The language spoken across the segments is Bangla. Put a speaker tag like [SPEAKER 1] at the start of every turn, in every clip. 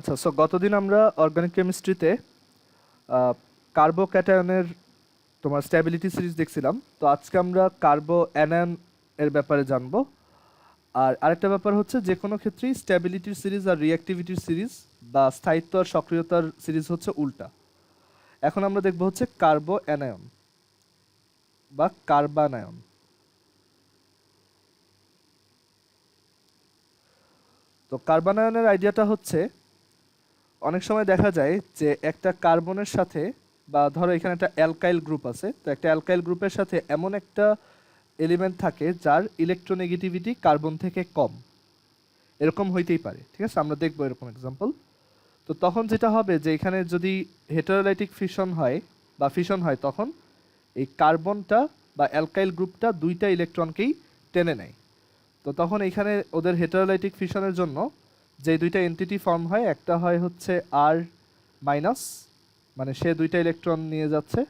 [SPEAKER 1] আচ্ছা, সো গতদিন আমরা অর্গানিক কেমিস্ট্রিতে কার্বোক্যাটায়নের তোমার স্ট্যাবিলিটি সিরিজ দেখছিলাম। তো আজকে আমরা কার্বো অ্যানায়ন এর ব্যাপারে জানবো। আর আরেকটা ব্যাপার হচ্ছে, যে কোনো ক্ষেত্রেই স্ট্যাবিলিটির সিরিজ আর রিঅ্যাক্টিভিটির সিরিজ বা স্থায়িত্ব আর সক্রিয়তার সিরিজ হচ্ছে উল্টা। এখন আমরা দেখব হচ্ছে কার্বো অ্যানায়ন বা কার্বানায়ন। তো কার্বানায়নের আইডিয়াটা হচ্ছে, অনেক সময় দেখা যায় যে একটা কার্বনের সাথে, বা ধরো এখানে একটা অ্যালকাইল গ্রুপ আছে, তো একটা অ্যালকাইল গ্রুপের সাথে এমন একটা এলিমেন্ট থাকে যার ইলেকট্রোনেগেটিভিটি কার্বন থেকে কম। এরকম হইতেই পারে, ঠিক আছে, আমরা দেখবো এরকম এক্সাম্পল। তো তখন যেটা হবে যে এখানে যদি হেটারোলাইটিক ফিশন হয় বা ফিশন হয়, তখন এই কার্বনটা বা অ্যালকাইল গ্রুপটা দুইটা ইলেকট্রনকেই টেনে নেয়। তো তখন এখানে ওদের হেটারোলাইটিক ফিশনের জন্য যে দুইটা এন্টিটি ফর্ম হয়, একটা হয় হচ্ছে আর মাইনাস, মানে সে দুইটা ইলেকট্রন নিয়ে যাচ্ছে,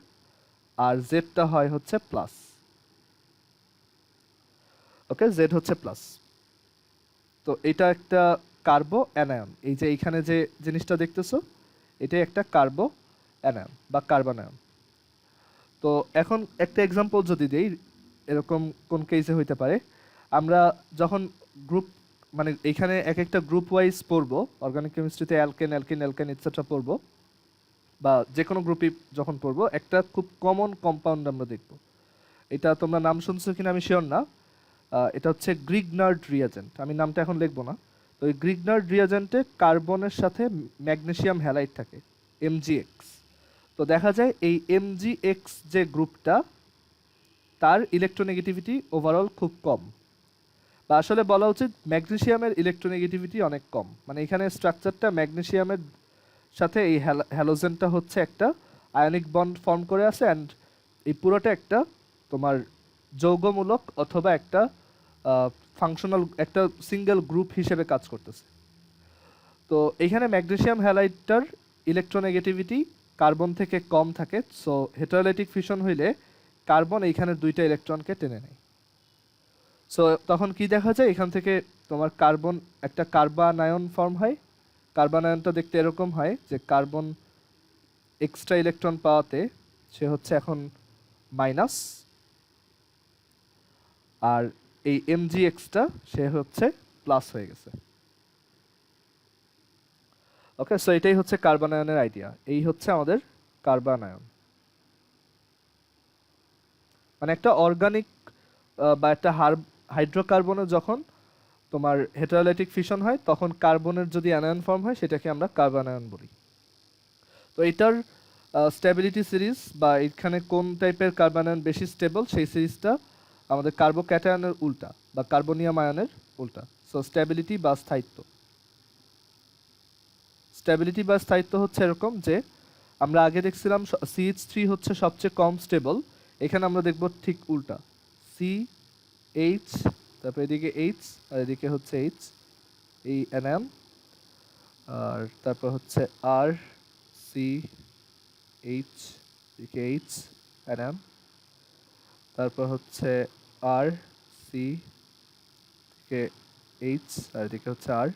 [SPEAKER 1] আর জেডটা হয় হচ্ছে প্লাস। ওকে, জেড হচ্ছে প্লাস। তো এটা একটা কার্বো অ্যানায়ন। এই যে এইখানে যে জিনিসটা দেখতেছো, এটাই একটা কার্বো অ্যানায়ন বা কার্বানায়ন। তো এখন একটা এক্সাম্পল যদি দেই, এরকম কোন কেসে হইতে পারে, আমরা যখন গ্রুপ, মানে এইখানে এক একটা গ্রুপ ওয়াইজ পড়বো, অর্গানিক কেমিস্ট্রিতে অ্যালকেন অ্যালকিন অ্যালকেন ইটসেট্রা পড়বো, বা যে কোনো গ্রুপই যখন পড়বো, একটা খুব কমন কম্পাউন্ড আমরা দেখব। এটা তোমরা নাম শুনছো কিনা আমি শিওর না। এটা হচ্ছে গ্রিগনার্ড রিয়াজেন্ট। আমি নামটা এখন লিখবো না। তো এই গ্রিগনার্ড রিয়াজেন্টে কার্বনের সাথে ম্যাগনেসিয়াম হ্যালাইড থাকে, এমজিএক্স। তো দেখা যায় এই এমজিএক্স যে গ্রুপটা, তার ইলেকট্রোনেগেটিভিটি ওভারঅল খুব কম, বা আসলে বলা উচিত ম্যাগনেসিয়ামের ইলেকট্রোনেগেটিভিটি অনেক কম। মানে এখানে স্ট্রাকচারটা ম্যাগনেসিয়ামের সাথে এই হ্যালোজেনটা হচ্ছে একটা আয়নিক বন্ড ফর্ম করে আছে, অ্যান্ড এই পুরোটা একটা তোমার যৌগমূলক অথবা একটা ফাংশনাল একটা সিঙ্গেল গ্রুপ হিসেবে কাজ করতেছে। তো এখানে ম্যাগনেসিয়াম হ্যালাইডটার ইলেকট্রোনেগেটিভিটি কার্বন থেকে কম থাকে। সো হেটারোলাইটিক ফিশন হইলে কার্বন এইখানে দুইটা ইলেকট্রনকে টেনে নেয়। সো তখন কি দেখা যায়, এখান থেকে তোমার কার্বন একটা কার্বানায়ন ফর্ম হয়। কার্বানায়নটা দেখতে এরকম হয় যে কার্বন এক্সট্রা ইলেকট্রন পাওয়াতে সে হচ্ছে এখন মাইনাস, আর এই এমজিএক্সটা সে হচ্ছে প্লাস হয়ে গেছে। ওকে, সো এটাই হচ্ছে কার্বানায়নের আইডিয়া। এই হচ্ছে আমাদের কার্বানায়ন। মানে একটা অর্গানিক বা একটা হাইড্রোকার্বনের যখন তোমার হেটারোলাইটিক ফিশন হয়, তখন কার্বনের যদি অ্যানায়ন ফর্ম হয়, সেটাকে আমরা কার্বানায়ন বলি। তো এটার স্টেবিলিটি সিরিজ, বা এখানে কোন টাইপের কার্বানায়ন বেশি স্টেবল, সেই সিরিজটা আমাদের কার্বোক্যাটায়নের উল্টা বা কার্বনিয়াম আয়নের উল্টা। সো স্টেবিলিটি বা স্থায়িত্ব, স্টেবিলিটি বা স্থায়িত্ব হচ্ছে এরকম যে, আমরা আগে দেখছিলাম CH3 হচ্ছে সবচেয়ে কম স্টেবল। এখানে আমরা দেখব ঠিক উল্টা, CH, তারপর এদিকে এইচ, আর এদিকে হচ্ছে এইচ, এই অ্যানায়ন, আর তারপর হচ্ছে আর সি এইচ, এদিকে এইচ অ্যানায়ন, তারপর হচ্ছে আর সি, এদিকে এইচ, আর এদিকে হচ্ছে আর।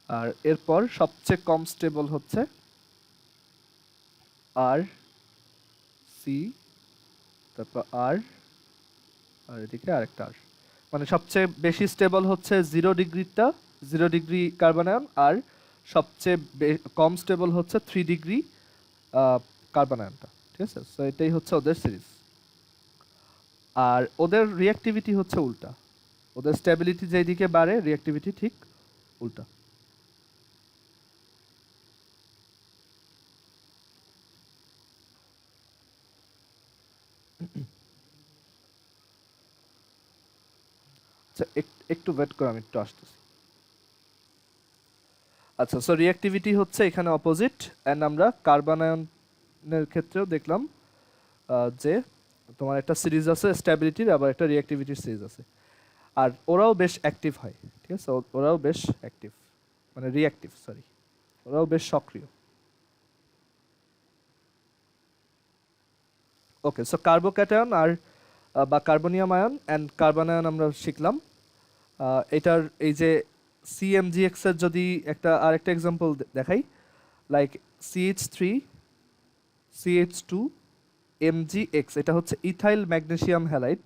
[SPEAKER 1] আর এরপর সবচেয়ে কম স্টেবল হচ্ছে আর সি, তারপর আর, আর এদিকে আরেকটা আর। মানে সবচেয়ে বেশি স্টেবল হচ্ছে 0 ডিগ্রিটা, 0 ডিগ্রি কার্বনায়ন, আর সবচেয়ে কম স্টেবল হচ্ছে 3 ডিগ্রি কার্বনায়নটা। ঠিক আছে, সো এটাই হচ্ছে ওদের সিরিজ। আর ওদের রিঅ্যাক্টিভিটি হচ্ছে উল্টা। ওদের স্টেবিলিটি যেদিকে বাড়ে, রিঅ্যাক্টিভিটি ঠিক উল্টা। আচ্ছা, একটু ওয়েট করো, আমি একটু আসতেছি। আচ্ছা, সো রিঅ্যাক্টিভিটি হচ্ছে এখানে অপোজিট, অ্যান্ড আমরা কার্বনায়নের ক্ষেত্রেও দেখলাম যে তোমার একটা সিরিজ আছে স্ট্যাবিলিটির, আবার একটা রিঅ্যাক্টিভিটির সিরিজ আছে। আর ওরাও বেশ অ্যাক্টিভ হয়, ঠিক আছে, ওরাও বেশ অ্যাক্টিভ, মানে রিঅ্যাক্টিভ, সরি, ওরাও বেশ সক্রিয়। ওকে, সো কার্বোক্যাটায়ন আর বা কার্বনিয়াম আয়ন অ্যান্ড কার্বনায়ন আমরা শিখলাম। এটার এই যে CMGX এর যদি আরেকটা এক্সাম্পল দেখাই, লাইক CH3 CH2 MgX, এটা হচ্ছে ইথাইল ম্যাগনেসিয়াম হ্যালাইড,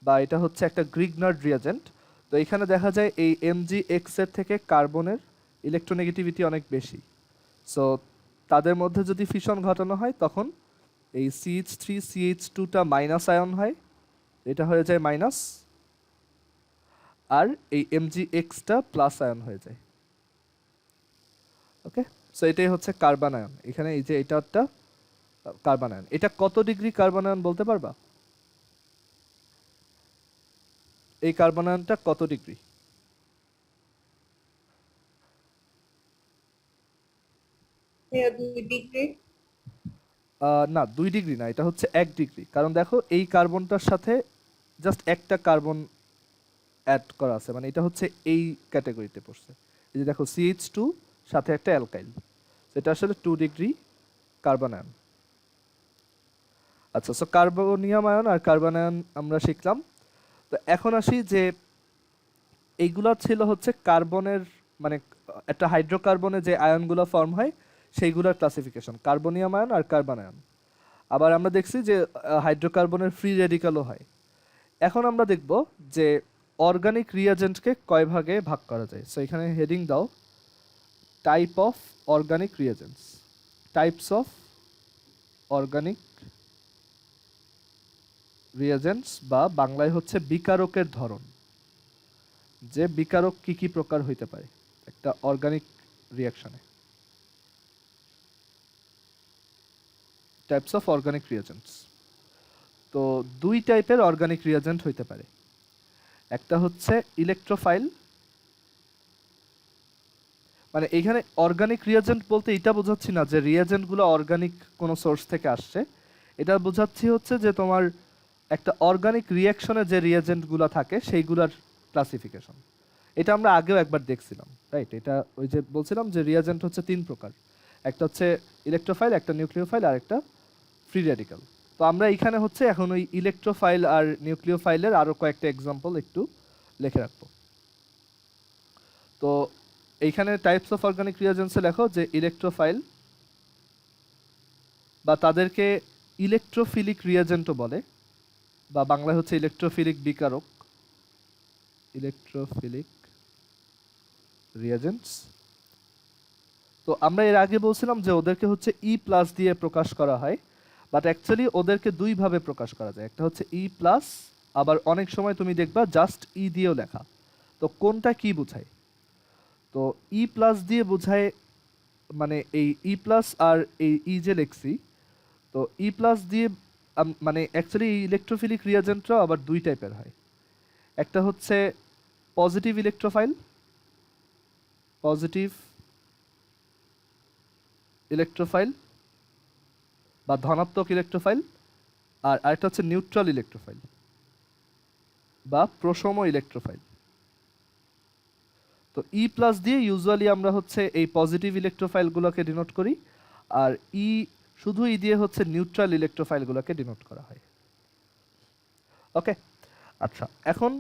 [SPEAKER 1] বা এটা হচ্ছে একটা গ্রিগনার্ড রিয়াজেন্ট। তো এখানে দেখা যায় এই MgX এর থেকে কার্বনের ইলেকট্রোনেগেটিভিটি অনেক বেশি। সো তাদের মধ্যে যদি ফিশন ঘটানো হয় তখন এই CH3 CH2টা মাইনাস আয়ন হয়, এটা হয়ে যায় মাইনাস, আর এই MgXটা প্লাস আয়ন হয়ে যায়। ওকে, সো এটাই হচ্ছে কার্বন আয়ন। এখানে এই যে এটা একটা কার্বন আয়ন, এটা কত ডিগ্রি কার্বন আয়ন বলতে পারবা? এই কার্বন আয়নটা কত ডিগ্রি? না 2 ডিগ্রি না, এটা হচ্ছে 1 ডিগ্রি। কারণ দেখো এই কার্বনটার সাথে জাস্ট একটা কার্বন অ্যাড করা আছে, মানে এটা হচ্ছে এই ক্যাটাগরিতে পড়ছে। এই যে দেখো CH2 সাথে একটা অ্যালকাইল, এটা আসলে 2 ডিগ্রি কার্বন আয়ন। আচ্ছা, সো কার্বনিয়াম আয়ন আর কার্বন আয়ন আমরা শিখলাম। তো এখন আসি যে এইগুলা ছিল হচ্ছে কার্বনের, মানে একটা হাইড্রোকার্বনে যে আয়নগুলো ফর্ম হয় সেইগুলোর ক্লাসিফিকেশন, কার্বনিয়াম আয়ন আর কার্বন আয়ন। আবার আমরা দেখছি যে হাইড্রোকার্বনের ফ্রি রেডিক্যালও হয়। এখন আমরা দেখব যে অর্গানিক রিয়াজেন্টকে কয় ভাগে ভাগ করা যায়। সো এখানে হেডিং দাও, type of organic reagents, types of organic reagents, বা বাংলায় হচ্ছে বিকারকের ধরন, যে বিকারক কি কি প্রকার হইতে পারে একটা অর্গানিক রিয়াকশনে। টাইপস অফ অর্গানিক রিয়াজেন্টস, তো দুই টাইপের অর্গানিক রিয়াজেন্ট হইতে পারে। একটা হচ্ছে ইলেকট্রোফাইল, মানে এখানে অর্গানিক রিয়াজেন্ট বলতে এটা বোঝাচ্ছি না যে রিয়াজেন্টগুলো অর্গানিক কোনো সোর্স থেকে আসছে, এটা বোঝাচ্ছি হচ্ছে যে তোমার একটা অর্গানিক রিয়াকশনে যে রিয়াজেন্টগুলো থাকে সেইগুলোর ক্লাসিফিকেশন। এটা আমরা আগেও একবার দেখছিলাম, রাইট? এটা ওই যে বলছিলাম যে রিয়াজেন্ট হচ্ছে 3 প্রকার, একটা হচ্ছে ইলেকট্রোফাইল, একটা নিউক্লিওফাইল, আর একটা ফ্রি রেডিক্যাল। তো আমরা এখানে হচ্ছে এখন ওই ইলেকট্রোফাইল আর নিউক্লিওফাইলের আরও কয়েকটা এক্সাম্পল একটু লিখে রাখবো। তো এইখানে টাইপস অফ অর্গানিক রিয়াজেন্টসে লেখো যে ইলেকট্রোফাইল, বা তাদেরকে ইলেকট্রোফিলিক রিয়াজেন্টও বলে, বা বাংলায় হচ্ছে ইলেকট্রোফিলিক বিকারক, ইলেকট্রোফিলিক রিয়াজেন্টস। তো আমরা এর আগে বলছিলাম যে ওদেরকে হচ্ছে ই প্লাস দিয়ে প্রকাশ করা হয়, বাট অ্যাকচুয়ালি ওদেরকে দুইভাবে প্রকাশ করা যায়। একটা হচ্ছে ই প্লাস, আবার অনেক সময় তুমি দেখবা জাস্ট ই দিয়েও লেখা। তো কোনটা কি বোঝায়? তো ই প্লাস দিয়ে বোঝায়, মানে এই ই প্লাস আর এই ই যে লেখছি, তো ই প্লাস দিয়ে মানে অ্যাকচুয়ালি ইলেকট্রোফিলিক রিয়াজেন্টরাও আবার দুই টাইপের হয়। একটা হচ্ছে পজিটিভ ইলেকট্রোফাইল, পজিটিভ ইলেকট্রোফাইল বা ধনাত্মক ইলেকট্রোফাইল, আর আরেকটা হচ্ছে নিউট্রাল ইলেকট্রোফাইল বা প্রশম ইলেকট্রোফাইল। তো ই প্লাস দিয়ে ইউজুয়ালি আমরা হচ্ছে এই পজিটিভ ইলেকট্রোফাইলগুলোকে ডিনোট করি, আর ই শুধু ই দিয়ে হচ্ছে নিউট্রাল ইলেকট্রোফাইলগুলোকে ডিনোট করা হয়। ওকে, আচ্ছা, এখন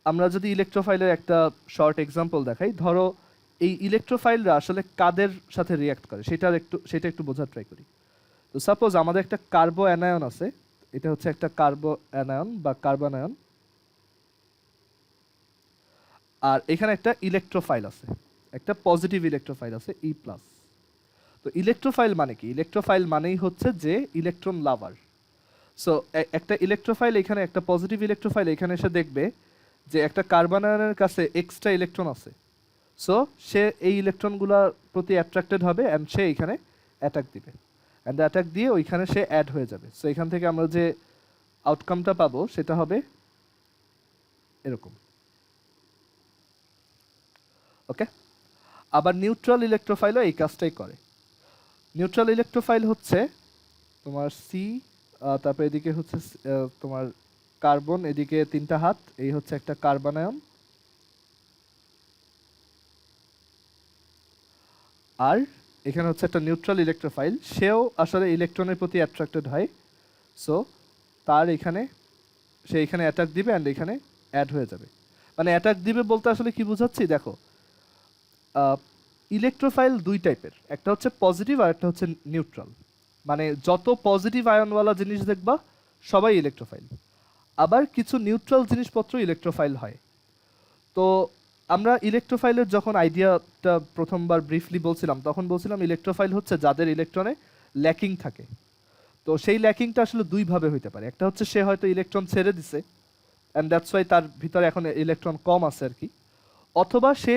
[SPEAKER 1] আমরা যদি ইলেকট্রোফাইলের একটা শর্ট এক্সাম্পল দেখাই, ধরো এই ইলেকট্রোফাইলরা আসলে কাদের সাথে রিয়াক্ট করে সেটা একটু বোঝার ট্রাই করি। তো সাপোজ আমাদের একটা কার্বো অ্যানায়ন আছে, এটা হচ্ছে একটা কার্বো অ্যানায়ন বা কার্বন আয়ন, আর এখানে একটা ইলেকট্রোফাইল আছে, একটা পজিটিভ ইলেকট্রোফাইল আছে ই প্লাস। তো ইলেকট্রোফাইল মানে কি? ইলেকট্রোফাইল মানেই হচ্ছে যে ইলেকট্রন লাভার। সো একটা ইলেকট্রোফাইল, এখানে একটা পজিটিভ ইলেকট্রোফাইল এখানে এসে দেখবে যে একটা কার্বন আয়নের কাছে এক্সট্রা ইলেকট্রন আছে, সো সে এই ইলেকট্রনগুলোর প্রতি অ্যাট্রাক্টেড হবে অ্যান্ড সে এখানে অ্যাটাক দিবে, অ্যান্ড অ্যাটাক দিয়ে ওইখানে সে অ্যাড হয়ে যাবে। সো এখান থেকে আমরা যে আউটকামটা পাবো সেটা হবে এরকম। ওকে, আবার নিউট্রাল ইলেকট্রোফাইলও এই কাজটাই করে। নিউট্রাল ইলেকট্রোফাইল হচ্ছে তোমার সি, তারপর এদিকে হচ্ছে তোমার কার্বন, এদিকে 3টা হাত, এই হচ্ছে একটা কার্বন আয়ন, আর এখানে হচ্ছে একটা নিউট্রাল ইলেকট্রোফাইল, সেও আসলে ইলেকট্রনের প্রতি অ্যাট্রাক্টেড হয়। সো তার এখানে, সে এখানে অ্যাটাক দিবে অ্যান্ড এখানে অ্যাড হয়ে যাবে। মানে অ্যাটাক দিবে বলতে আসলে কি বোঝাচ্ছি দেখো, ইলেকট্রোফাইল দুই টাইপের, একটা হচ্ছে পজিটিভ আর একটা হচ্ছে নিউট্রাল। মানে যত পজিটিভ আয়নওয়ালা জিনিস দেখবা সবাই ইলেকট্রোফাইল, আবার কিছু নিউট্রাল জিনিসপত্র ইলেকট্রোফাইল হয়। তো আমরা ইলেকট্রোফাইলের যখন আইডিয়াটা প্রথমবার ব্রিফলি বলছিলাম, তখন বলছিলাম ইলেকট্রোফাইল হচ্ছে যাদের ইলেকট্রনে ল্যাকিং থাকে। তো সেই ল্যাকিংটা আসলে দুইভাবে হইতে পারে, একটা হচ্ছে সে হয়তো ইলেকট্রন ছেড়ে দিছে অ্যান্ড দ্যাটস ওয়াই তার ভিতরে এখন ইলেকট্রন কম আছে আর কি, অথবা সে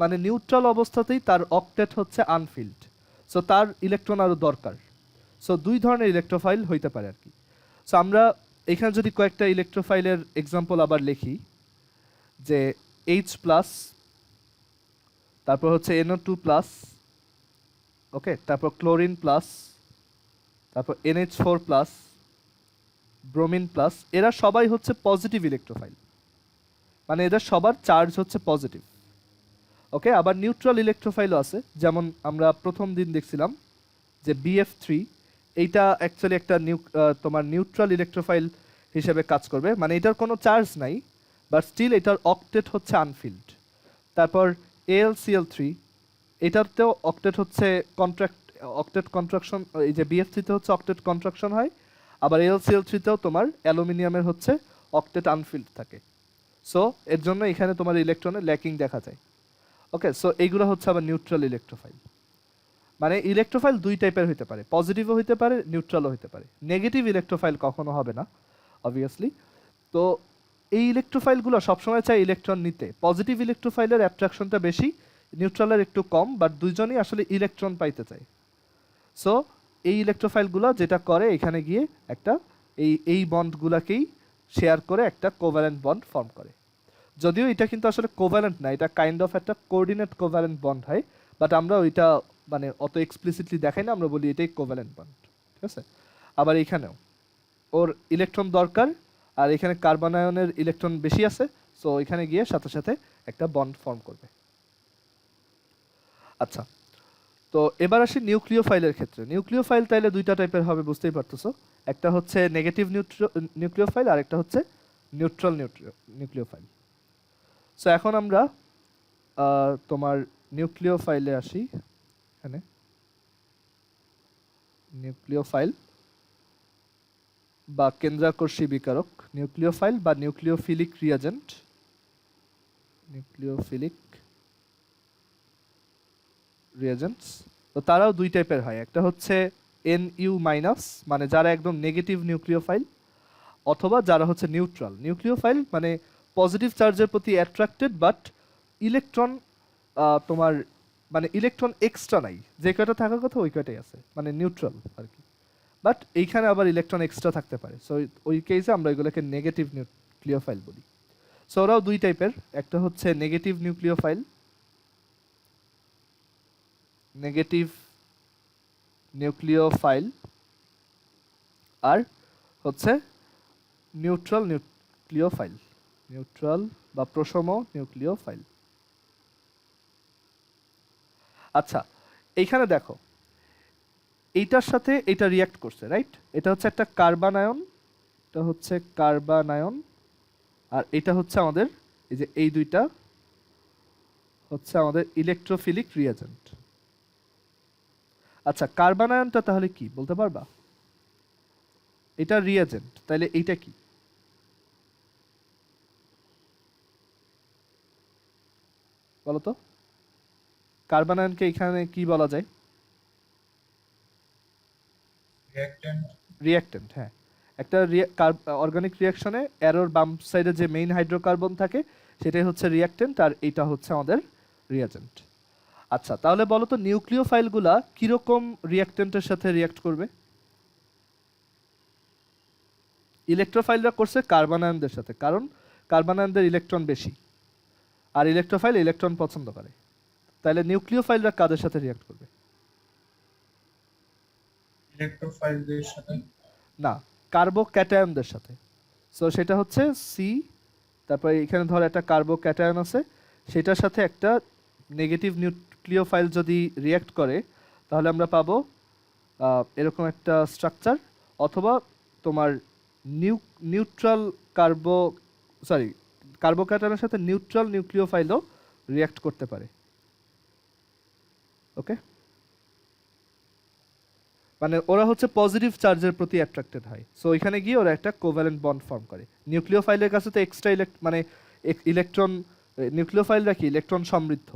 [SPEAKER 1] মানে নিউট্রাল অবস্থাতেই তার অকটেট হচ্ছে আনফিল্ড, সো তার ইলেকট্রন আরও দরকার। সো দুই ধরনের ইলেকট্রোফাইল হইতে পারে আর কি। সো আমরা এখানে যদি কয়েকটা ইলেকট্রোফাইলের এক্সাম্পল আবার লিখি, যে এইচ প্লাস, তারপর হচ্ছে NO2 প্লাস, ওকে, তারপর ক্লোরিন প্লাস, তারপর NH4 প্লাস, ব্রোমিন প্লাস, এরা সবাই হচ্ছে পজিটিভ ইলেকট্রোফাইল, মানে এদের সবার চার্জ হচ্ছে পজিটিভ। ওকে, আবার নিউট্রাল ইলেকট্রোফাইলও আছে, যেমন আমরা প্রথম দিন দেখছিলাম যে BF3, এইটা অ্যাকচুয়ালি একটা তোমার নিউট্রাল ইলেকট্রোফাইল হিসেবে কাজ করবে, মানে এটার কোনো চার্জ নাই বাট স্টিল এটার অকটেট হচ্ছে আনফিল্ড। তারপর AlCl3, এটাতেও অকটেট হচ্ছে অকটেট কন্ট্রাকশন, এই যে BF3 তে হচ্ছে অকটেট কন্ট্রাকশন হয়, আবার AlCl3 তেও তোমার অ্যালুমিনিয়ামের হচ্ছে অকটেট আনফিল্ড থাকে। সো এর জন্য এখানে তোমার ইলেকট্রনে ল্যাকিং দেখা যায়। ওকে, সো এইগুলো হচ্ছে আবার নিউট্রাল ইলেকট্রোফাইল। মানে ইলেকট্রোফাইল দুই টাইপের হইতে পারে, পজিটিভও হইতে পারে, নিউট্রালও হইতে পারে। নেগেটিভ ইলেকট্রোফাইল কখনো হবে না অবভিয়াসলি। তো এই ইলেকট্রোফাইলগুলো সবসময় চাই ইলেকট্রন নিতে। পজিটিভ ইলেকট্রোফাইলের অ্যাট্রাকশনটা বেশি, নিউট্রালের একটু কম, বাট দুইজনই আসলে ইলেকট্রন পাইতে চায়। সো এই ইলেকট্রোফাইলগুলো যেটা করে, এখানে গিয়ে একটা এই বন্ডগুলোকেই শেয়ার করে একটা কোভ্যালেন্ট বন্ড ফর্ম করে। যদিও এটা কিন্তু আসলে কোভ্যালেন্ট না, এটা কাইন্ড অফ একটা কোঅর্ডিনেট কোভ্যালেন্ট বন্ড হয়, বাট আমরা ওইটা মানে অত এক্সপ্লিসিটলি দেখাই না, আমরা বলি এটাই কোভ্যালেন্ট বন্ড। ঠিক আছে, আবার এইখানেও ওর ইলেকট্রন দরকার, আর এখানে কার্বন আয়নের ইলেকট্রন বেশি আছে, সো এখানে গিয়ে সাথে সাথে একটা বন্ড ফর্ম করবে। আচ্ছা, তো এবার আসি নিউক্লিওফাইলের ক্ষেত্রে। নিউক্লিওফাইল তাইলে দুইটা টাইপের হবে, বুঝতেই পারতেছো। একটা হচ্ছে নেগেটিভ নিউক্লিওফাইল, আর একটা হচ্ছে নিউট্রাল নিউক্লিওফাইল। সো এখন আমরা তোমার নিউক্লিওফাইলে আসি। এখানে নিউক্লিওফাইল বা কেন্দ্রাকর্ষী বিকারক, নিউক্লিওফাইল বা নিউক্লিওফিলিক রিয়াজেন্ট, নিউক্লিওফিলিক রিয়াজেন্টস। তো তারাও দুই টাইপের হয়, একটা হচ্ছে NU মাইনাস, মানে যারা একদম নেগেটিভ নিউক্লিওফাইল, অথবা যারা হচ্ছে নিউট্রাল নিউক্লিওফাইল, মানে পজিটিভ চার্জের প্রতি অ্যাট্রাক্টেড বাট ইলেকট্রন তোমার মানে ইলেকট্রন এক্সট্রা নাই, যে কয়টা থাকার কথা ওই কয়টাই আছে, মানে নিউট্রাল আর কি। বাট এইখানে আবার ইলেকট্রন এক্সট্রা থাকতে পারে, সো ওই কেসে আমরা এগুলোকে নেগেটিভ নিউক্লিওফাইল বলি। সো ওরাও দুই টাইপের, একটা হচ্ছে নেগেটিভ নিউক্লিওফাইল, নেগেটিভ নিউক্লিওফাইল, আর হচ্ছে নিউট্রাল নিউক্লিওফাইল, নিউট্রাল বা প্রশম নিউক্লিওফাইল। আচ্ছা, এইখানে দেখো এইটার সাথে এটা রিয়াক্ট করছে, রাইট? এটা হচ্ছে একটা কার্বন আয়ন, এটা হচ্ছে কার্বন আয়ন, আর এটা হচ্ছে আমাদের এই যে এই দুইটা হচ্ছে আমাদের ইলেকট্রোফিলিক রিয়াজেন্ট। আচ্ছা, কার্বন আয়নটা তাহলে কি বলতে পারবা? এটা রিয়াজেন্ট, তাহলে এইটা কি বলো তো? কার্বন আয়নকে এখানে কি বলা যায়? রিঅ্যাক্ট্যান্ট, হ্যাঁ। একটা অর্গানিক রিয়াকশনে অ্যারোর বাম সাইডে যে মেইন হাইড্রোকার্বন থাকে সেটাই হচ্ছে রিঅ্যাক্ট্যান্ট, আর এইটা হচ্ছে আমাদের রিয়াজেন্ট। আচ্ছা, তাহলে বলো তো নিউক্লিওফাইলগুলা কিরকম রিঅ্যাক্ট্যান্টের সাথে রিঅ্যাক্ট করবে? ইলেকট্রোফাইলরা করছে কার্বন আয়নদের সাথে, কারণ কার্বন আয়নদের ইলেকট্রন বেশি, আর ইলেকট্রোফাইল ইলেকট্রন পছন্দ করে। তাহলে নিউক্লিওফাইলরা কাদের সাথে রিঅ্যাক্ট করবে?
[SPEAKER 2] ইলেকট্রোফাইলদের সাথে
[SPEAKER 1] না, কার্বোক্যাটায়নদের সাথে। সো সেটা হচ্ছে সি, তারপরে এখানে ধর একটা কার্বোক্যাটায়ন আছে, সেটার সাথে একটা নেগেটিভ নিউক্লিওফাইল যদি রিঅ্যাক্ট করে তাহলে আমরা পাবো এরকম একটা স্ট্রাকচার, অথবা তোমার নিউট্রাল কার্বোক্যাটায়নের সাথে নিউট্রাল নিউক্লিওফাইলও রিঅ্যাক্ট করতে পারে। ওকে, মানে ওরা হচ্ছে পজিটিভ চার্জের প্রতি অ্যাট্রাক্টেড হয়, সো ওইখানে গিয়ে ওরা একটা কোভ্যালেন্ট বন্ড ফর্ম করে। নিউক্লিওফাইলের কাছে তো এক্সট্রা মানে ইলেকট্রন, নিউক্লিওফাইলরা কি ইলেকট্রন সমৃদ্ধ,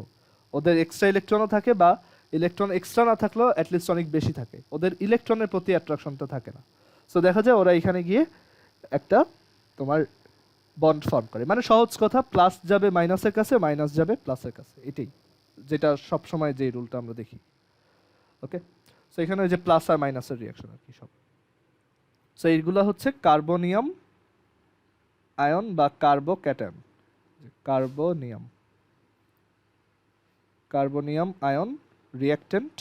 [SPEAKER 1] ওদের এক্সট্রা ইলেকট্রনও থাকে, বা ইলেকট্রন এক্সট্রা না থাকলেও অ্যাটলিস্ট অনেক বেশি থাকে, ওদের ইলেকট্রনের প্রতি অ্যাট্রাকশনটা থাকে না। সো দেখা যায় ওরা এখানে গিয়ে একটা তোমার বন্ড ফর্ম করে, মানে সহজ কথা, প্লাস যাবে মাইনাসের কাছে, মাইনাস যাবে প্লাসের কাছে, এটাই যেটা সব সময় যে রুলটা আমরা দেখি। ওকে, সো এখানে ওই যে প্লাস আর মাইনাসের রিয়াকশন আর কি সব। সো এইগুলো হচ্ছে কার্বনিয়াম আয়ন বা carbocation. Carbonium, carbonium ion reactant,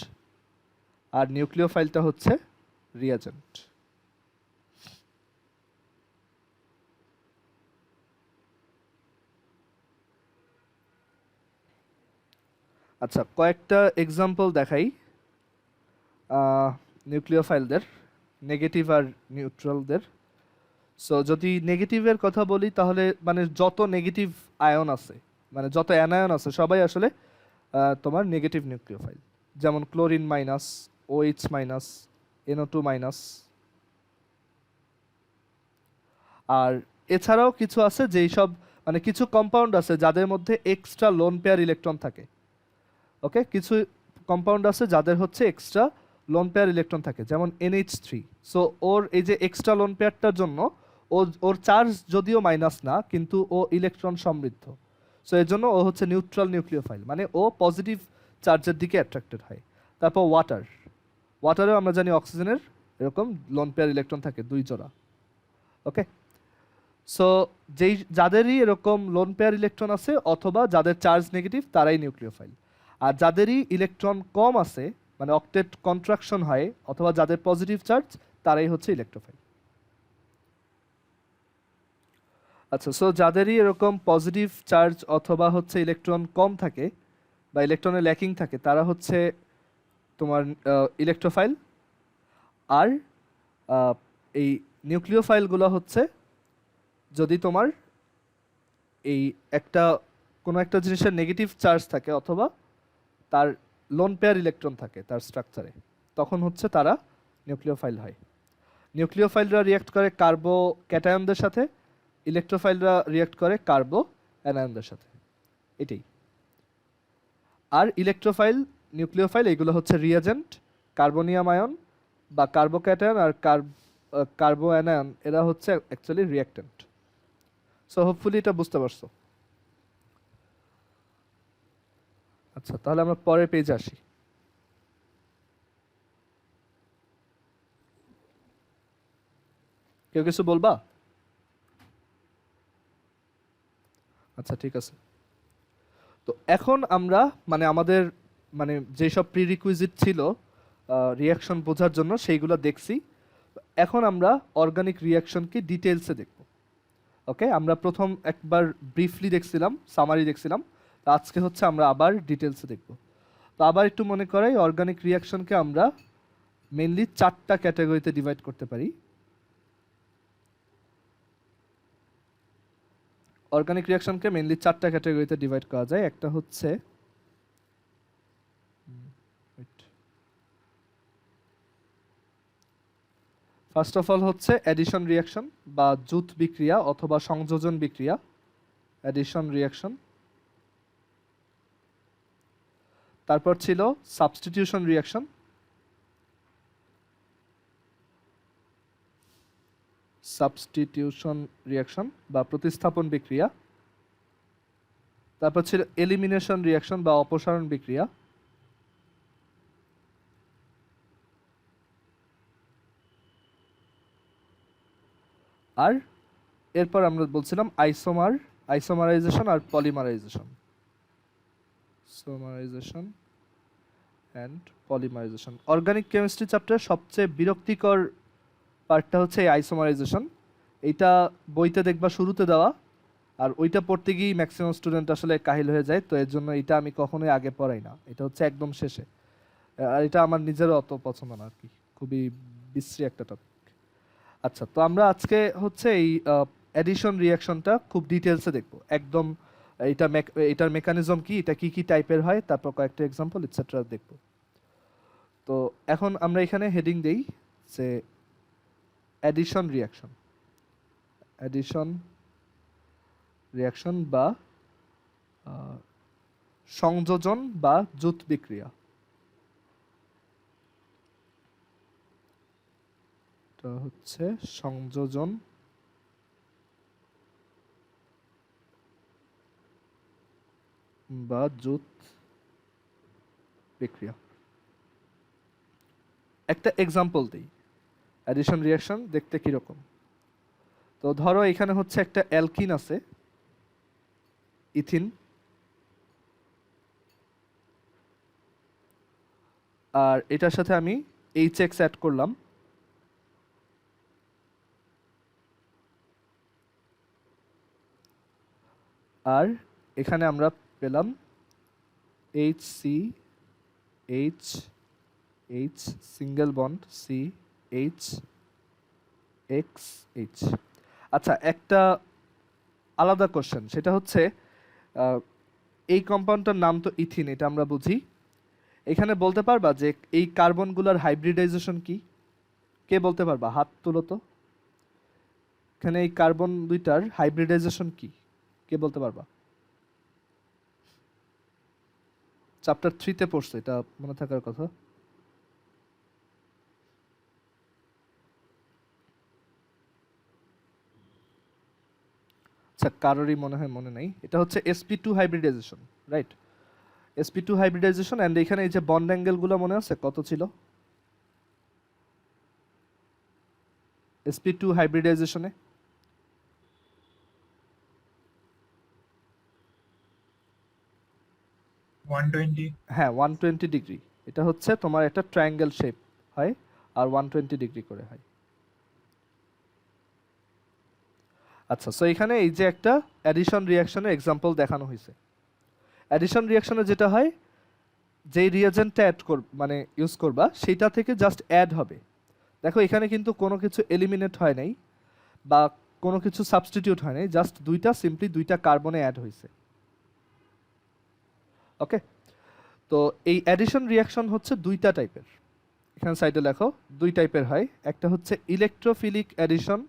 [SPEAKER 1] আর নিউক্লিওফাইলটা হচ্ছে রিয়াজেন্ট। আচ্ছা, কয়েকটা এক্সাম্পল দেখাই নিউক্লিওফাইলদের, নেগেটিভ আর নিউট্রালদের। সো যদি নেগেটিভের কথা বলি তাহলে মানে যত নেগেটিভ আয়ন আছে, মানে যত অ্যানায়ন আছে সবাই আসলে তোমার নেগেটিভ নিউক্লিওফাইল, যেমন chlorine minus, OH minus, NO2 minus. আর এছাড়াও কিছু আছে যেই সব মানে কিছু কম্পাউন্ড আছে যাদের মধ্যে এক্সট্রা লোন পেয়ার ইলেকট্রন থাকে। ওকে, কিছু কম্পাউন্ড আছে যাদের হচ্ছে এক্সট্রা লোন পেয়ার ইলেকট্রন থাকে, যেমন NH3। সো ওর এই যে এক্সট্রা লোন পেয়ারটার জন্য ওর চার্জ যদিও মাইনাস না, কিন্তু ও ইলেকট্রন সমৃদ্ধ, সো এর জন্য ও হচ্ছে নিউট্রাল নিউক্লিওফাইল, মানে ও পজিটিভ চার্জের দিকে অ্যাট্রাক্টেড হয়। তারপর ওয়াটারেও আমরা জানি অক্সিজেনের এরকম লোন পেয়ার ইলেকট্রন থাকে 2 জোড়া। ওকে, সো যাদেরই এরকম লোন পেয়ার ইলেকট্রন আছে অথবা যাদের চার্জ নেগেটিভ তারাই নিউক্লিওফাইল। আর যাদেরই ইলেকট্রন কম আছে, মানে অক্টেট কন্ট্রাকশন হয়, অথবা যাদের পজিটিভ চার্জ, তারাই হচ্ছে ইলেকট্রোফাইল। আচ্ছা, সো যাদেরই এরকম পজিটিভ চার্জ অথবা হচ্ছে ইলেকট্রন কম থাকে বা ইলেকট্রনের ল্যাকিং থাকে, তারা হচ্ছে তোমার ইলেকট্রোফাইল। আর এই নিউক্লিওফাইলগুলো হচ্ছে যদি তোমার এই কোনো একটা জিনিসের নেগেটিভ চার্জ থাকে অথবা তার লোন পেয়ার ইলেকট্রন থাকে তার স্ট্রাকচারে, তখন হচ্ছে তারা নিউক্লিওফাইল হয়। নিউক্লিওফাইলরা রিয়াক্ট করে কার্বো ক্যাটায়নদের সাথে, ইলেকট্রোফাইলরা রিয়াক্ট করে কার্বো অ্যানায়নদের সাথে, এটাই। আর ইলেকট্রোফাইল, নিউক্লিওফাইল এগুলো হচ্ছে রিয়াজেন্ট, কার্বনিয়াম আয়ন বা কার্বোক্যাটায়ন আর কার্বো অ্যানায়ন এরা হচ্ছে অ্যাকচুয়ালি রিয়াক্ট্যান্ট। সো হোপফুলি এটা বুঝতে পারছো। আচ্ছা, তাহলে আমরা পরের পেজে আসি। কেউ কিছু বলবা? আচ্ছা, ঠিক আছে। তো এখন আমরা মানে আমাদের মানে যেসব প্রিরিকুইজিট ছিল রিয়াকশন বোঝার জন্য সেইগুলো দেখছি। এখন আমরা অর্গানিক রিয়াকশনকে ডিটেলসে দেখব। ওকে, আমরা প্রথম একবার ব্রিফলি দেখছিলাম, সামারি দেখছিলাম, তো আজকে হচ্ছে আমরা আবার ডিটেলসে দেখব। তো আবার একটু মনে করাই, অর্গানিক রিয়াকশনকে আমরা মেইনলি 4টা ক্যাটাগরিতে ডিভাইড করতে পারি। অর্গানিক রিয়াকশনকে মেইনলি 4টা ক্যাটাগরিতে ডিভাইড করা যায়। একটা হচ্ছে ফার্স্ট অফ অল হচ্ছে অ্যাডিশন রিয়াকশন বা জুত বিক্রিয়া অথবা সংযোজন বিক্রিয়া, অ্যাডিশন রিয়াকশন। তারপর ছিল সাবস্টিটিউশন রিয়াকশন, সাবস্টিটিউশন রিয়াকশন বা প্রতিস্থাপন বিক্রিয়া। তারপর ছিল এলিমিনেশন রিয়াকশন বা অপসারণ বিক্রিয়া। আর এরপর আমরা বলছিলাম আইসোমারাইজেশন আর polymerisation, isomerisation and polymerisation. Organic chemistry চ্যাপ্টারের সবচেয়ে বিরক্তিকর পার্টটা হচ্ছে এই আইসোমারাইজেশন। এইটা বইতে দেখবা শুরুতে দেওয়া, আর ওইটা পড়তে গিয়েই ম্যাক্সিমাম স্টুডেন্ট আসলে কাহিল হয়ে যায়, তো এর জন্য এটা আমি কখনোই আগে পড়াই না, এটা হচ্ছে একদম শেষে। আর এটা আমার নিজেরও অত পছন্দ না আর কি, খুবই বিশ্রী একটা টপিক। আচ্ছা, তো আমরা আজকে হচ্ছে এই অ্যাডিশন রিয়াকশনটা খুব ডিটেলসে দেখব একদম। এটার মেকানিজম কি, এটা কি কি টাইপের হয়, তারপর কয়েকটা এক্সাম্পল এটসেট্রা দেখব। তো এখন আমরা এখানে হেডিং দেই যে অ্যাডিশন রিয়াকশন বা সংযোজন বা জুত বিক্রিয়া। এটা হচ্ছে সংযোজন বা জুত বিক্রিয়া। একটা এক্সাম্পল দিই, অ্যাডিশন রিয়াকশন দেখতে কিরকম। তো ধরো এখানে হচ্ছে একটা অ্যালকিন আছে, ইথিন, আর এটার সাথে আমি HX অ্যাড করলাম, আর এখানে আমরা পেলাম HCH সিঙ্গেল বন্ড CHXH। আচ্ছা, একটা আলাদা কোশ্চেন, সেটা হচ্ছে এই কম্পাউন্ডটার নাম তো ইথিন, এটা আমরা বুঝি। এখানে বলতে পারবা যে এই কার্বনগুলোর হাইব্রিডাইজেশন কি? কে বলতে পারবা? হাত তুলো তো। এখানে এই কার্বন দুইটার হাইব্রিডাইজেশন কি? কে বলতে পারবা? চ্যাপ্টার 3-তে পড়ছে, এটা মনে থাকার কথা। আচ্ছা, কারোরই মনে হয় মনে নাই। এটা হচ্ছে sp2 hybridization, right? sp2 hybridization. And এখানে এই যে বন্ড অ্যাঙ্গেলগুলো মনে আছে কত ছিল sp2 হাইব্রিডাইজেশনে? হ্যাঁ, 120 ডিগ্রি। এটা হচ্ছে তোমার একটা ট্রায়াঙ্গেল শেপ হয়, আর 120 ডিগ্রি করে হয়। আচ্ছা, সো এখানে এই যে একটা অ্যাডিশন রিয়াকশনের এক্সাম্পল দেখানো হয়েছে। অ্যাডিশন রিয়াকশনে যেটা হয়, যেই রিয়েজেন্টটা মানে ইউজ করবা সেটা থেকে জাস্ট অ্যাড হবে। দেখো এখানে কিন্তু কোনো কিছু এলিমিনেট হয় নাই বা কোনো কিছু সাবস্টিটিউট হয় নাই, জাস্ট সিম্পলি দুইটা কার্বনে অ্যাড হয়েছে। ওকে, তো এই অ্যাডিশন রিয়াকশন হচ্ছে দুইটা টাইপের। এখানে সাইডে লেখো, দুই টাইপের হয়। একটা হচ্ছে ইলেকট্রোফিলিক অ্যাডিশন,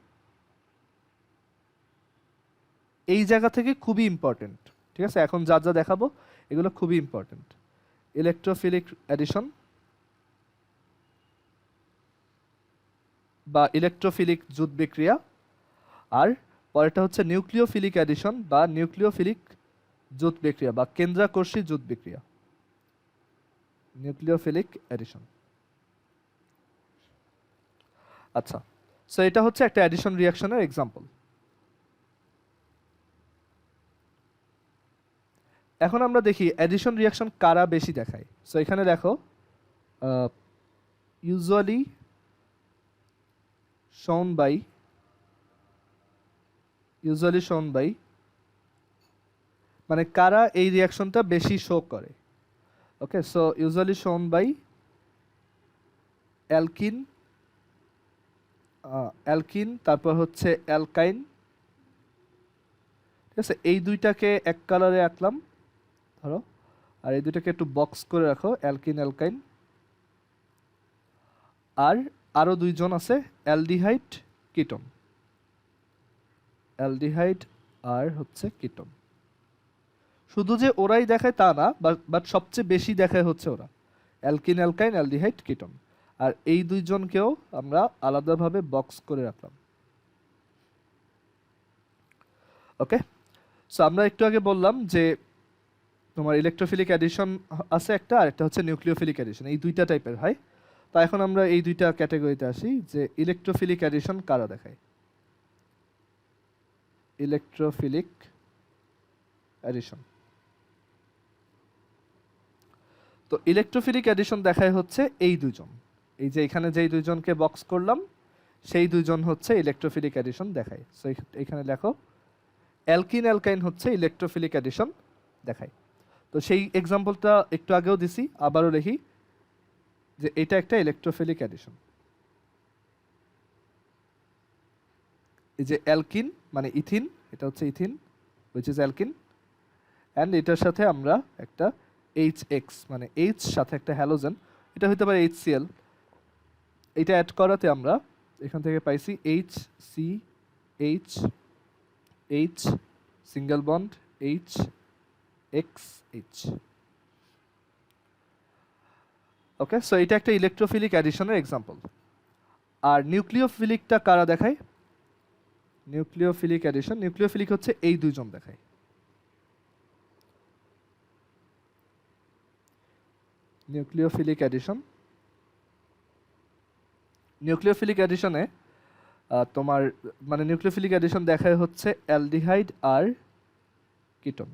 [SPEAKER 1] এই জায়গা থেকে খুবই ইম্পর্টেন্ট, ঠিক আছে? এখন যা যা দেখাবো এগুলো খুবই ইম্পর্টেন্ট। ইলেকট্রোফিলিক অ্যাডিশন বা ইলেকট্রোফিলিক জুট বিক্রিয়া, আর পরেরটা হচ্ছে নিউক্লিওফিলিক অ্যাডিশন বা নিউক্লিওফিলিক জুট বিক্রিয়া বা কেন্দ্রাকর্ষী জুট বিক্রিয়া। Nucleophilic addition. আচ্ছা, সো এটা হচ্ছে একটা অ্যাডিশন রিয়াকশনের এক্সাম্পল। এখন আমরা দেখি অ্যাডিশন রিয়াকশন কারা বেশি দেখায়। সো এখানে দেখো, ইউজুয়ালি shown by মানে কারা এই রিয়াকশনটা বেশি শো করে। Okay, so usually shown by alkene, তারপর হচ্ছে অ্যালকাইন, ঠিক আছে? এই দুইটাকে এক কালারে আঁকলাম ধরো, আর এই দুইটাকে একটু বক্স করে রাখো, অ্যালকিন অ্যালকাইন। আর আরো দুইজন আছে, অ্যালডিহাইড কিটোন, অ্যালডিহাইড আর হচ্ছে কিটোন। শুধু যে ওরাই দেখায় তা না, বাট সবচেয়ে বেশি দেখায় হচ্ছে ওরা, অ্যালকিন অ্যালকাইন অ্যালডিহাইড কিটোন। আর এই দুইজনকেও আমরা আলাদাভাবে বক্স করে রাখলাম। ওকে, সো আমরা একটু আগে বললাম যে তোমার ইলেকট্রোফিলিক অ্যাডিশন আছে একটা, আর একটা হচ্ছে নিউক্লিওফিলিক অ্যাডিশন, এই দুইটা টাইপের হয়। তো এখন আমরা এই দুইটা ক্যাটাগরিতে আসি যে ইলেকট্রোফিলিক অ্যাডিশন কারা দেখায়। ইলেকট্রোফিলিক অ্যাডিশন, তো ইলেকট্রোফিলিক অ্যাডিশন দেখায় হচ্ছে এই দুজন, এই যে এখানে যেই দুইজনকে বক্স করলাম সেই দুইজন হচ্ছে ইলেকট্রোফিলিক অ্যাডিশন দেখায়। সো এখানে লেখো, অ্যালকিন অ্যালকাইন হচ্ছে ইলেকট্রোফিলিক অ্যাডিশন দেখায়। তো সেই এক্সাম্পলটা একটু আগেও দিছি, আবারও লিখি যে এটা একটা ইলেকট্রোফিলিক অ্যাডিশন। এই যে অ্যালকিন মানে ইথিন, এটা হচ্ছে ethene which is alkene, and এটার সাথে আমরা একটা HX মানে H সাথে একটা হ্যালোজেন এটা হতে পারে HCl। এটা অ্যাড করাতে আমরা এখান থেকে পাইছি HCH H single bond HXH। ওকে, সো এটা একটা ইলেকট্রোফিলিক অ্যাডিশনের এক্সাম্পল। আর নিউক্লিওফিলিকটা কারা দেখায়? নিউক্লিওফিলিক অ্যাডিশন, নিউক্লিওফিলিক হচ্ছে এই দুইজন দেখায়। নিউক্লিওফিলিক অ্যাডিশন, নিউক্লিওফিলিক অ্যাডিশনে তোমার মানে নিউক্লিওফিলিক অ্যাডিশন দেখায় হচ্ছে অ্যালডিহাইড আর কিটোন।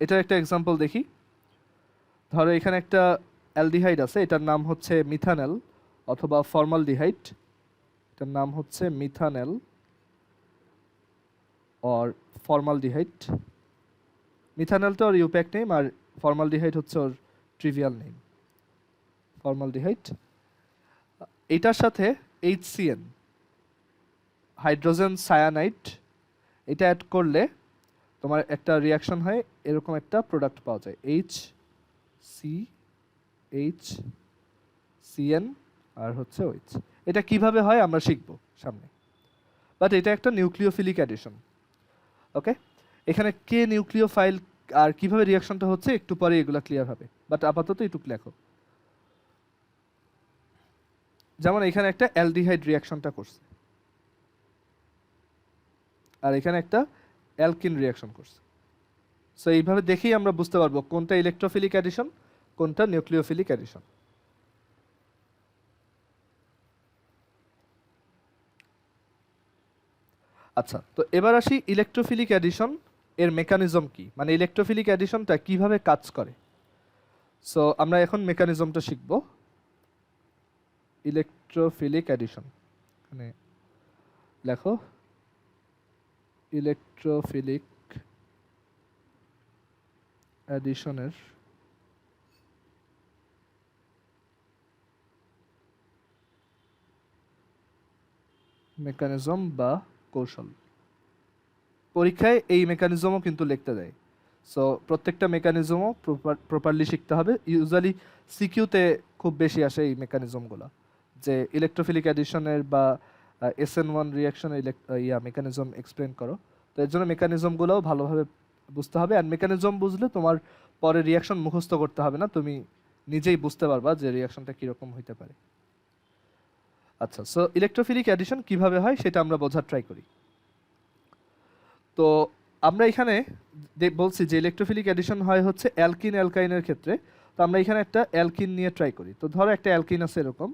[SPEAKER 1] এটার একটা এক্সাম্পল দেখি। ধরো এখানে একটা অ্যালডিহাইড আছে, এটার নাম হচ্ছে মিথানেল অথবা ফর্মালডিহাইড। এটার নাম হচ্ছে মিথানেল অর ফর্মালডিহাইড। মিথানেলটা ওর ইউপ্যাক নেম আর ফর্মালডিহাইড হচ্ছে ওর ট্রিভিয়াল নেম, ফর্মালডিহাইড। এটার সাথে HCN হাইড্রোজেন সায়ানাইড, এটা অ্যাড করলে তোমার একটা রিয়াকশন হয়, এরকম একটা প্রোডাক্ট পাওয়া যায় HCN আর হচ্ছে OH। এটা কিভাবে হয় আমরা শিখবো সামনে, বাট এটা একটা নিউক্লিওফিলিক অ্যাডিশন। ওকে, এখানে কে নিউক্লিওফাইল আর কিভাবে রিয়াকশনটা হচ্ছে একটু পরে এগুলো ক্লিয়ার হবে, বাট আপাতত একটু লেখো। যেমন এখানে একটা অ্যালডিহাইড রিয়াকশনটা করছে আর এখানে একটা অ্যালকিন রিয়াকশন করছে। সো এইভাবে দেখেই আমরা বুঝতে পারবো কোনটা ইলেকট্রোফিলিক অ্যাডিশন, কোনটা নিউক্লিওফিলিক অ্যাডিশন। আচ্ছা, তো এবার আসি ইলেকট্রোফিলিক অ্যাডিশন এর মেকানিজম কি, মানে ইলেকট্রোফিলিক অ্যাডিশনটা কিভাবে কাজ করে। সো আমরা এখন মেকানিজমটা শিখব। ইলেকট্রোফিলিক অ্যাডিশন, মানে লেখো ইলেকট্রোফিলিক অ্যাডিশনের মেকানিজম বা কৌশল। পরীক্ষায় এই মেকানিজমও কিন্তু লিখতে দেয়। সো প্রত্যেকটা মেকানিজমও প্রপারলি শিখতে হবে। ইউজুয়ালি সিকিউতে খুব বেশি আসে এই মেকানিজমগুলো, যে ইলেকট্রোফিলিক অ্যাডিশনের বা SN1 রিয়াকশনের মেকানিজম এক্সপ্লেন করো। তো এর জন্য মেকানিজমগুলোও ভালোভাবে বুঝতে হবে। আর মেকানিজম বুঝলে তোমার পরে রিয়াকশন মুখস্থ করতে হবে না, তুমি নিজেই বুঝতে পারবা যে রিয়াকশনটা কীরকম হইতে পারে। আচ্ছা, সো ইলেকট্রোফিলিক অ্যাডিশন কিভাবে হয় সেটা আমরা বোঝার ট্রাই করি। তো আমরা এখানে বলছি যে ইলেকট্রোফিলিক অ্যাডিশন হয় হচ্ছে অ্যালকিন অ্যালকাইনের ক্ষেত্রে। তো আমরা এখানে একটা অ্যালকিন নিয়ে ট্রাই করি। তো ধরো একটা অ্যালকিন আছে এরকম।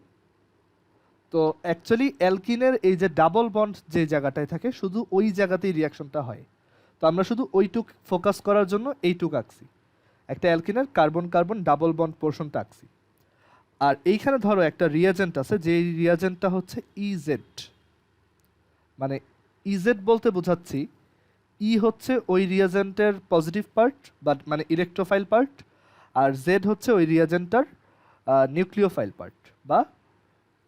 [SPEAKER 1] তো অ্যাকচুয়ালি অ্যালকিনের এই যে ডাবল বন্ড যে জায়গাটায় থাকে শুধু ওই জায়গাতেই রিয়াকশনটা হয়। তো আমরা শুধু ওইটুক ফোকাস করার জন্য এইটুক আঁকছি, একটা অ্যালকিনের কার্বন কার্বন ডাবল বন্ড পোর্শনটা আঁকছি। আর এইখানে ধরো একটা রিয়াজেন্ট আছে, যে রিয়াজেন্টটা হচ্ছে ইজেড। মানে ইজেড বলতে বোঝাচ্ছি হচ্ছে ওই রিয়াজেন্টের পজিটিভ পার্ট বাট মানে ইলেকট্রোফাইল পার্ট, আর জেড হচ্ছে ওই রিয়াজেন্টটার নিউক্লিওফাইল পার্ট বা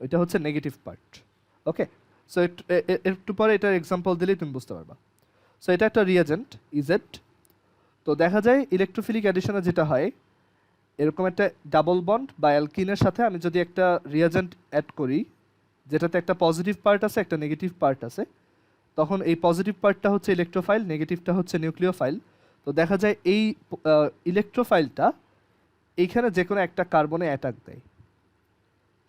[SPEAKER 1] ওইটা হচ্ছে নেগেটিভ পার্ট। ওকে, সো একটু পরে এটার এক্সাম্পল দিলেই তুমি বুঝতে পারবা। সো এটা একটা রিয়াজেন্ট ইজেড। তো দেখা যায় ইলেকট্রোফিলিক অ্যাডিশনে যেটা হয়, এরকম একটা ডাবল বন্ড বা অ্যালকিনের সাথে আমি যদি একটা রিয়াজেন্ট অ্যাড করি যেটাতে একটা পজিটিভ পার্ট আছে একটা নেগেটিভ পার্ট আছে, তখন এই পজিটিভ পার্টটা হচ্ছে ইলেকট্রোফাইল, নেগেটিভটা হচ্ছে নিউক্লিওফাইল। তো দেখা যায় এই ইলেকট্রোফাইলটা এইখানে যে কোনো একটা কার্বনে অ্যাটাক দেয়।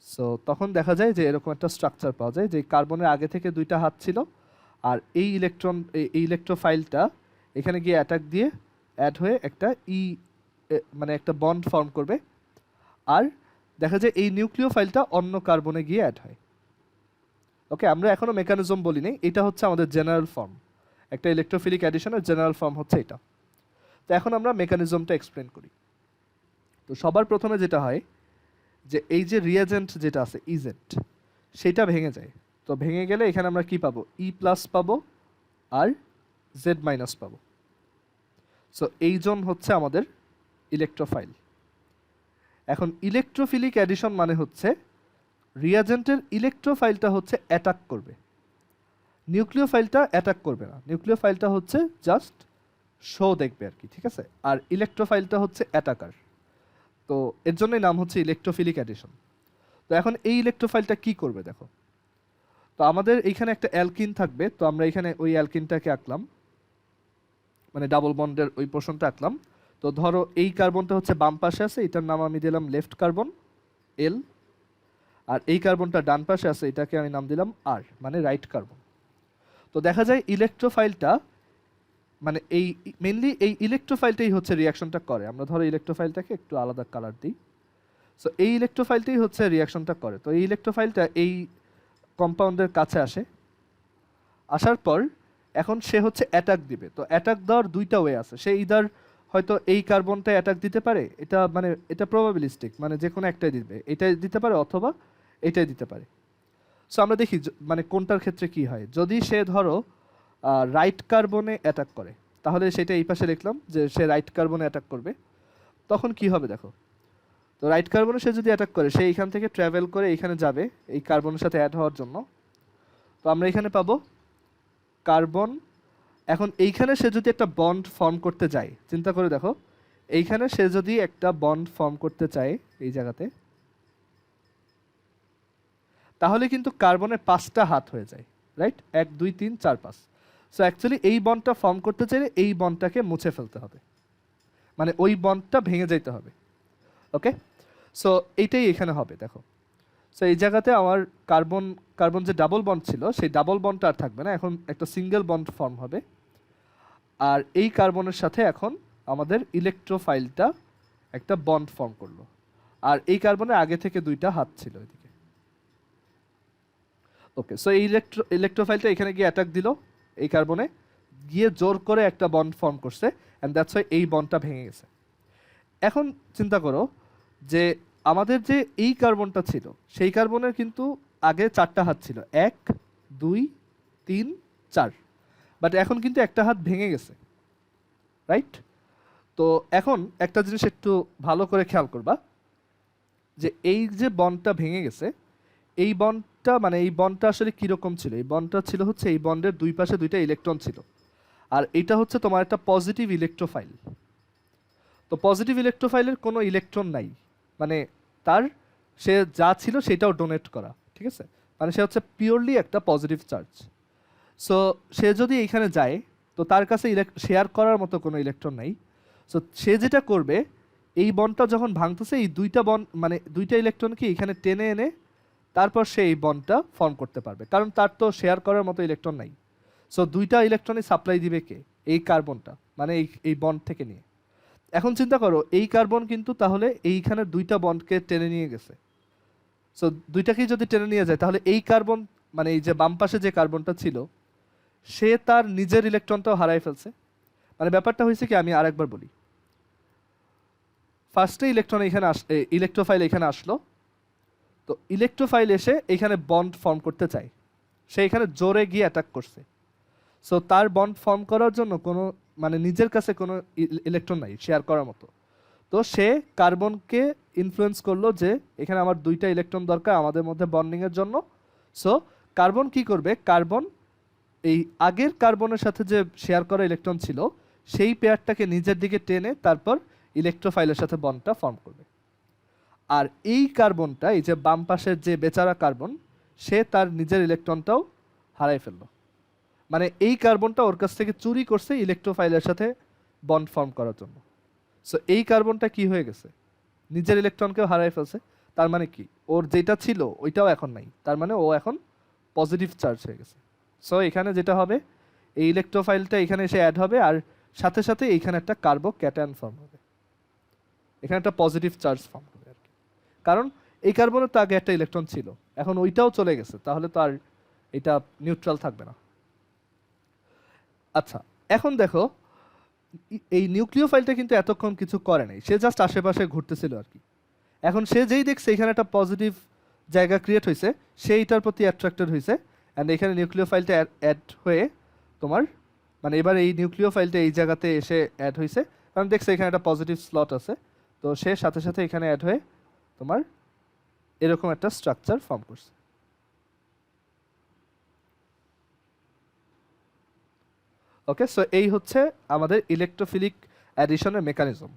[SPEAKER 1] সো তখন দেখা যায় যে এরকম একটা স্ট্রাকচার পাওয়া যায়, যে কার্বনের আগে থেকে দুইটা হাত ছিল আর এই ইলেকট্রোফাইলটা এখানে গিয়ে অ্যাটাক দিয়ে অ্যাড হয়ে একটা মানে একটা বন্ড ফর্ম করবে। আর দেখা যায় এই নিউক্লিওফাইলটা অন্য কার্বনে গিয়ে অ্যাড হয়। ওকে, আমরা এখনো মেকানিজম বলি নাই, এটা হচ্ছে আমাদের জেনারেল ফর্ম। একটা ইলেকট্রোফিলিক অ্যাডিশনের জেনারেল ফর্ম হচ্ছে এটা। তো এখন আমরা মেকানিজমটা এক্সপ্লেন করি। তো সবার প্রথমে যেটা হয় যে এই যে রিয়াজেন্ট যেটা আছে ইজেড, সেটা ভেঙে যায়। তো ভেঙে গেলে এখানে আমরা কি পাবো, প্লাস পাবো আর জেড মাইনাস পাবো। সো এইজন হচ্ছে আমাদের ইলেকট্রোফাইল। এখন ইলেকট্রোফিলিক অ্যাডিশন মানে হচ্ছে রিয়াজেন্টের ইলেকট্রোফাইলটা হচ্ছে অ্যাটাক করবে। নিউক্লিওফাইলটা অ্যাটাক করবে না, নিউক্লিওফাইলটা হচ্ছে জাস্ট শো দেখবে আর কি, ঠিক আছে। আর ইলেকট্রোফাইলটা হচ্ছে অ্যাটাকার, তো এর জন্যই নাম হচ্ছে ইলেকট্রোফিলিক অ্যাডিশন। তো এখন এই ইলেকট্রোফাইলটা কি করবে দেখো, তো আমাদের এইখানে একটা অ্যালকিন থাকবে, তো আমরা এখানে ওই অ্যালকিনটাকে আঁকলাম, মানে ডাবল বন্ডের ওই পোর্শনটা আঁকলাম। তো ধরো এই কার্বনটা হচ্ছে বাম পাশে আছে, এটার নাম আমি দিলাম লেফট কার্বন এল, আর এই কার্বনটা ডান পাশে আছে, এটাকে আমি নাম দিলাম আর, মানে রাইট কার্বন। তো দেখা যায় ইলেকট্রোফাইলটা মানে এই মেনলি এই ইলেকট্রোফাইলটাই হচ্ছে রিয়াকশনটা করে। আমরা ধরো ইলেকট্রোফাইলটাকে একটু আলাদা কালার দিই। সো এই ইলেকট্রোফাইলটাই হচ্ছে রিয়াকশনটা করে। তো এই ইলেকট্রোফাইলটা এই কম্পাউন্ডের কাছে আসে, আসার পর এখন সে হচ্ছে অ্যাটাক দিবে। তো অ্যাটাক দেওয়ার দুইটা ওয়ে আছে, সে ইদার হয়তো এই কার্বনটা অ্যাটাক দিতে পারে, এটা মানে এটা প্রবাবিলিস্টিক, মানে যে কোনো একটাই দিবে, এটাই দিতে পারে অথবা এটাই দিতে পারে। সো আমরা দেখি মানে কোনটার ক্ষেত্রে কি হয়। যদি সে ধরো রাইট কার্বনে অ্যাটাক করে, তাহলে সেটা এই পাশে লিখলাম যে সে রাইট কার্বনে অ্যাটাক করবে। তখন কি হবে দেখো, তো রাইট কার্বনে সে যদি অ্যাটাক করে, সে এইখান থেকে ট্রাভেল করে এইখানে যাবে এই কার্বনের সাথে অ্যাড হওয়ার জন্য। তো আমরা এখানে পাবো কার্বন। এখন এইখানে সে যদি একটা বন্ড ফর্ম করতে যায়, চিন্তা করে দেখো, এইখানে সে যদি একটা বন্ড ফর্ম করতে চায় এই জায়গাতে, তাহলে কিন্তু কার্বনের 5টা হাত হয়ে যায়, রাইট? 1 2 3 4 5। সো অ্যাকচুয়ালি এই বন্ডটা ফর্ম করতে চাইলে এই বন্ডটাকে মুছে ফেলতে হবে, মানে ওই বন্ডটা ভেঙে যেতে হবে। ওকে, সো এইটাই এখানে হবে দেখো। সো এই জায়গাতে আমার কার্বন কার্বন যে ডাবল বন্ড ছিল, সেই ডাবল বন্ডটা আর থাকবে না, এখন একটা সিঙ্গেল বন্ড ফর্ম হবে। আর এই কার্বনের সাথে এখন আমাদের ইলেকট্রোফাইলটা একটা বন্ড ফর্ম করলো, আর এই কার্বনের আগে থেকে 2টা হাত ছিল এদিকে। ওকে, সো এই ইলেকট্রোফাইলটা এখানে গিয়ে অ্যাটাক দিল এই কার্বনে, গিয়ে জোর করে একটা বন্ড ফর্ম করছে, অ্যান্ড দ্যাটস ওয়াই এই বন্ডটা ভেঙে গেছে। এখন চিন্তা করো যে আমাদের যে এই কার্বনটা ছিল, সেই কার্বনের কিন্তু আগে 4টা হাত ছিল, 1 2 3 4, বাট এখন কিন্তু একটা হাত ভেঙে গেছে, রাইট? তো এখন একটা জিনিস একটু ভালো করে খেয়াল করবা, যে এই যে বন্ডটা ভেঙে গেছে, এই বন্ডটা মানে এই বন্ডটা আসলে কীরকম ছিল, এই বন্ডটা ছিল হচ্ছে এই বন্ডের দুই পাশে 2টা ইলেকট্রন ছিল, আর এটা হচ্ছে তোমার একটা পজিটিভ ইলেকট্রোফাইল। তো পজিটিভ ইলেকট্রোফাইলের কোনো ইলেকট্রন নাই, মানে তার সে যা ছিল সেটাও ডোনেট করা, ঠিক আছে, মানে সে হচ্ছে পিওরলি একটা পজিটিভ চার্জ। সো সে যদি এইখানে যায়, তো তার কাছে শেয়ার করার মতো কোনো ইলেকট্রন নাই। সো সে যেটা করবে, এই বন্ডটা যখন ভাঙতেছে, এই 2টা বন্ড মানে 2টা ইলেকট্রনকে এখানে টেনে এনে তারপর সে এই বন্ডটা ফর্ম করতে পারবে, কারণ তার তো শেয়ার করার মতো ইলেকট্রন নাই। সো 2টা ইলেকট্রনই সাপ্লাই দিবে কে? এই কার্বনটা, মানে এই বন্ড থেকে নিয়ে। এখন চিন্তা করো, এই কার্বন কিন্তু তাহলে এইখানে 2টা বন্ডকে টেনে নিয়ে গেছে। সো 2টাকেই যদি টেনে নিয়ে যায়, তাহলে এই কার্বন মানে এই যে বাম পাশে যে কার্বনটা ছিল, সে তার নিজের ইলেকট্রনটাও হারাই ফেলছে। মানে ব্যাপারটা হয়েছে কি, আমি আরেকবার বলি। ফার্স্টে ইলেকট্রন এখানে ইলেকট্রোফাইল এখানে আসলো, তো ইলেকট্রোফাইল এসে এখানে বন্ড ফর্ম করতে চায়, সে এখানে জোরে গিয়ে অ্যাটাক করছে। সো তার বন্ড ফর্ম করার জন্য কোনো মানে নিজের কাছে কোনো ইলেকট্রন নাই শেয়ার করার মতো। তো সে কার্বনকে ইনফ্লুয়েন্স করলো যে এখানে আমার 2টা ইলেকট্রন দরকার আমাদের মধ্যে বন্ডিংয়ের জন্য। সো কার্বন কি করবে, কার্বন এই আগের কার্বনের সাথে যে শেয়ার করা ইলেকট্রন ছিল, সেই পেয়ারটাকে নিজের দিকে টেনে তারপর ইলেকট্রোফাইলের সাথে বন্ডটা ফর্ম করবে। আর এই কার্বনটা, এই যে বাম পাশের যে বেচারা কার্বন, সে তার নিজের ইলেকট্রনটাও হারাই ফেললো, মানে এই কার্বনটা ওর কাছ থেকে চুরি করছে ইলেকট্রোফাইলের সাথে বন্ড ফর্ম করার জন্য। সো এই কার্বনটা কি হয়ে গেছে, নিজের ইলেকট্রনকেও হারাই ফেলছে। তার মানে কি, ওর যেটা ছিল ওইটাও এখন নাই, তার মানে ও এখন পজিটিভ চার্জ হয়ে গেছে। সো এখানে যেটা হবে, এই ইলেকট্রোফাইলটা এখানে এসে অ্যাড হবে, আর সাথে সাথে এইখানে একটা কার্বো ক্যাটায়ন ফর্ম হবে, এখানে একটা পজিটিভ চার্জ ফর্ম হবে আর কি। কারণ এই কার্বনের তো আগে একটা ইলেকট্রন ছিল, এখন ওইটাও চলে গেছে, তাহলে তো আর এটা নিউট্রাল থাকবে না। আচ্ছা, এখন দেখো, এই নিউক্লিওফাইলটা কিন্তু এতক্ষণ কিছু করে নাই, সে জাস্ট আশেপাশে ঘুরতেছিল আর কি। এখন সে যেই দেখছে এখানে একটা পজিটিভ জায়গা ক্রিয়েট হয়েছে, সে এইটার প্রতি অ্যাট্রাক্টেড হয়েছে, অ্যান্ড এখানে নিউক্লিওফাইলটা অ্যাড হয়ে তোমার মানে এবার এই নিউক্লিওফাইলটা এই জায়গাতে এসে অ্যাড হয়েছে, কারণ দেখছে এখানে একটা পজিটিভ স্লট আছে। তো সে সাথে সাথে এখানে অ্যাড হয়ে তোমার এরকম একটা স্ট্রাকচার ফর্ম করছে। ওকে, সো এই হচ্ছে আমাদের ইলেকট্রোফিলিক অ্যাডিশনের মেকানিজম।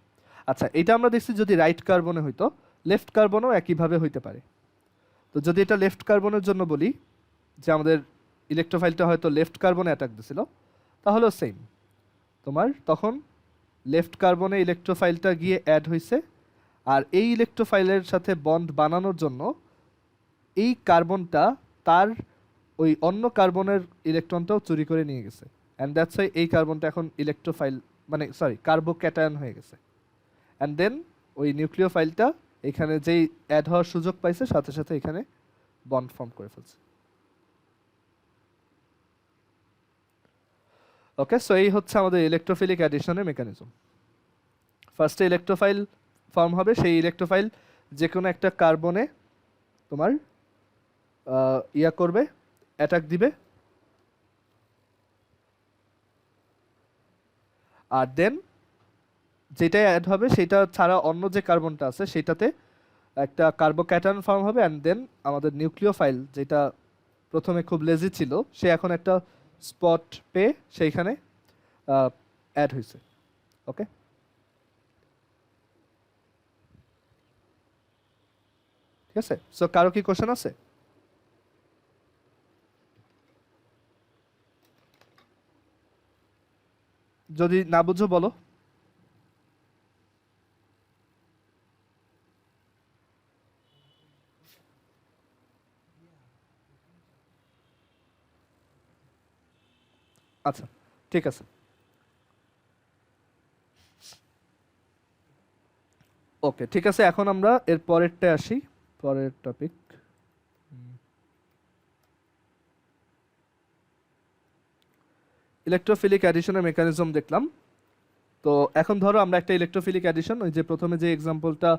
[SPEAKER 1] আচ্ছা, এটা আমরা দেখছি যদি রাইট কার্বনে হইতো, লেফট কার্বনও একইভাবে হইতে পারে। তো যদি এটা লেফট কার্বনের জন্য বলি, যে আমাদের ইলেকট্রোফাইলটা হয়তো লেফট কার্বনে অ্যাটাক দিছিল, তাহলেও সেম, তোমার তখন লেফট কার্বনে ইলেকট্রোফাইলটা গিয়ে অ্যাড হয়েছে, আর এই ইলেকট্রোফাইলের সাথে বন্ড বানানোর জন্য এই কার্বনটা তার ওই অন্য কার্বনের ইলেকট্রনটাও চুরি করে নিয়ে গেছে, অ্যান্ড দ্যাটস ওয়াই এই কার্বনটা এখন ইলেকট্রোফাইল মানে সরি কার্বোক্যাটায়ন হয়ে গেছে। অ্যান্ড দেন ওই নিউক্লিওফাইলটা এখানে যেই অ্যাড হওয়ার সুযোগ পাইছে সাথে সাথে এখানে বন্ড ফর্ম করে ফেলছে। ওকে, সো এই হচ্ছে আমাদের ইলেকট্রোফিলিক অ্যাডিশনের মেকানিজম। ফার্স্টে ইলেকট্রোফাইল ফর্ম হবে, সেই ইলেকট্রোফাইল যে কোনো একটা কার্বনে তোমার ইয়া করবে, অ্যাটাক দিবে, আর দেন যেটাই অ্যাড হবে সেটা ছাড়া অন্য যে কার্বনটা আছে সেটাতে একটা কার্বোক্যাটায়ন ফর্ম হবে, অ্যান্ড দেন আমাদের নিউক্লিওফাইল যেটা প্রথমে খুব লেজি ছিল সে এখন একটা স্পট পেয়ে সেইখানে অ্যাড হয়েছে। ওকে, ঠিক আছে, সো কারো কি কোশ্চেন আছে? যদি না বুঝো বলো। আচ্ছা, ঠিক আছে, ওকে, ঠিক আছে, এখন আমরা এর পরেরটা আসি, পরের টপিক। ইলেকট্রোফিলিক অ্যাডিশনের মেকানিজম দেখলাম। তো এখন ধরো আমরা একটা ইলেকট্রোফিলিক অ্যাডিশন, ওই যে প্রথমে যে এক্সাম্পলটা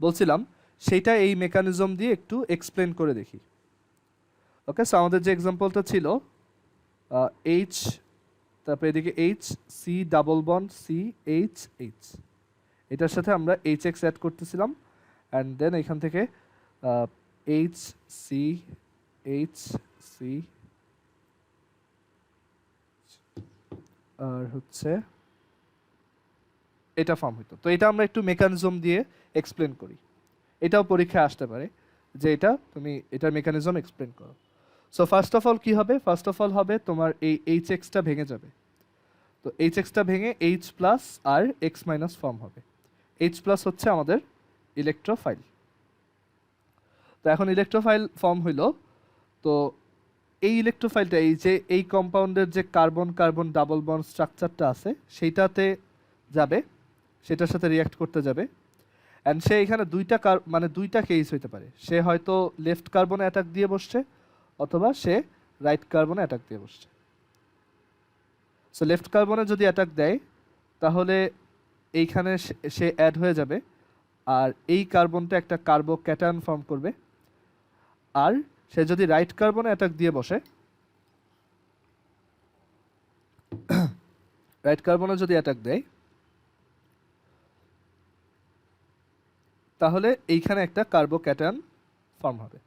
[SPEAKER 1] বলছিলাম সেইটা এই মেকানিজম দিয়ে একটু এক্সপ্লেন করে দেখি। ওকে, সো আমাদের যে এক্সাম্পলটা ছিল এইচ, তারপরে এদিকে H C double bond C H H, এটার সাথে আমরা এইচ এক্স অ্যাড করতেছিলাম, অ্যান্ড দেন এখান থেকে এইচ সি এইচ সি আর হচ্ছে এটা ফর্ম হইতো। তো এটা আমরা একটু মেকানিজম দিয়ে এক্সপ্লেন করি, এটাও পরীক্ষায় আসতে পারে যে এটা তুমি এটার মেকানিজম এক্সপ্লেন করো। সো ফার্স্ট অফ অল কী হবে, ফার্স্ট অফ অল হবে তোমার এই এইচ এক্সটা ভেঙে যাবে। তো এইচ এক্সটা ভেঙে এইচ প্লাস আর এক্স মাইনাস ফর্ম হবে। এইচ প্লাস হচ্ছে আমাদের ইলেকট্রোফাইল। তো এখন ইলেকট্রোফাইল ফর্ম হইল, তো এই ইলেকট্রোফাইলটা এই যে এই কম্পাউন্ডের যে কার্বন কার্বন ডাবল বন্ড স্ট্রাকচারটা আছে সেইটাতে যাবে, সেটার সাথে রিয়াক্ট করতে যাবে, অ্যান্ড সে এখানে মানে দুইটা কেস হইতে পারে, সে হয়তো লেফট কার্বনে অ্যাটাক দিয়ে বসছে অথবা সে রাইট কার্বনে অ্যাটাক দিয়ে বসছে। সো লেফট কার্বনে যদি অ্যাটাক দেয় তাহলে এইখানে সে অ্যাড হয়ে যাবে, আর এই কার্বনটা একটা কার্বোক্যাটায়ন ফর্ম করবে। আর সে যদি রাইট কার্বনে অ্যাটাক দিয়ে বসে, রাইট কার্বনে যদি অ্যাটাক দেয় তাহলে এইখানে একটা কার্বোক্যাটায়ন ফর্ম হবে,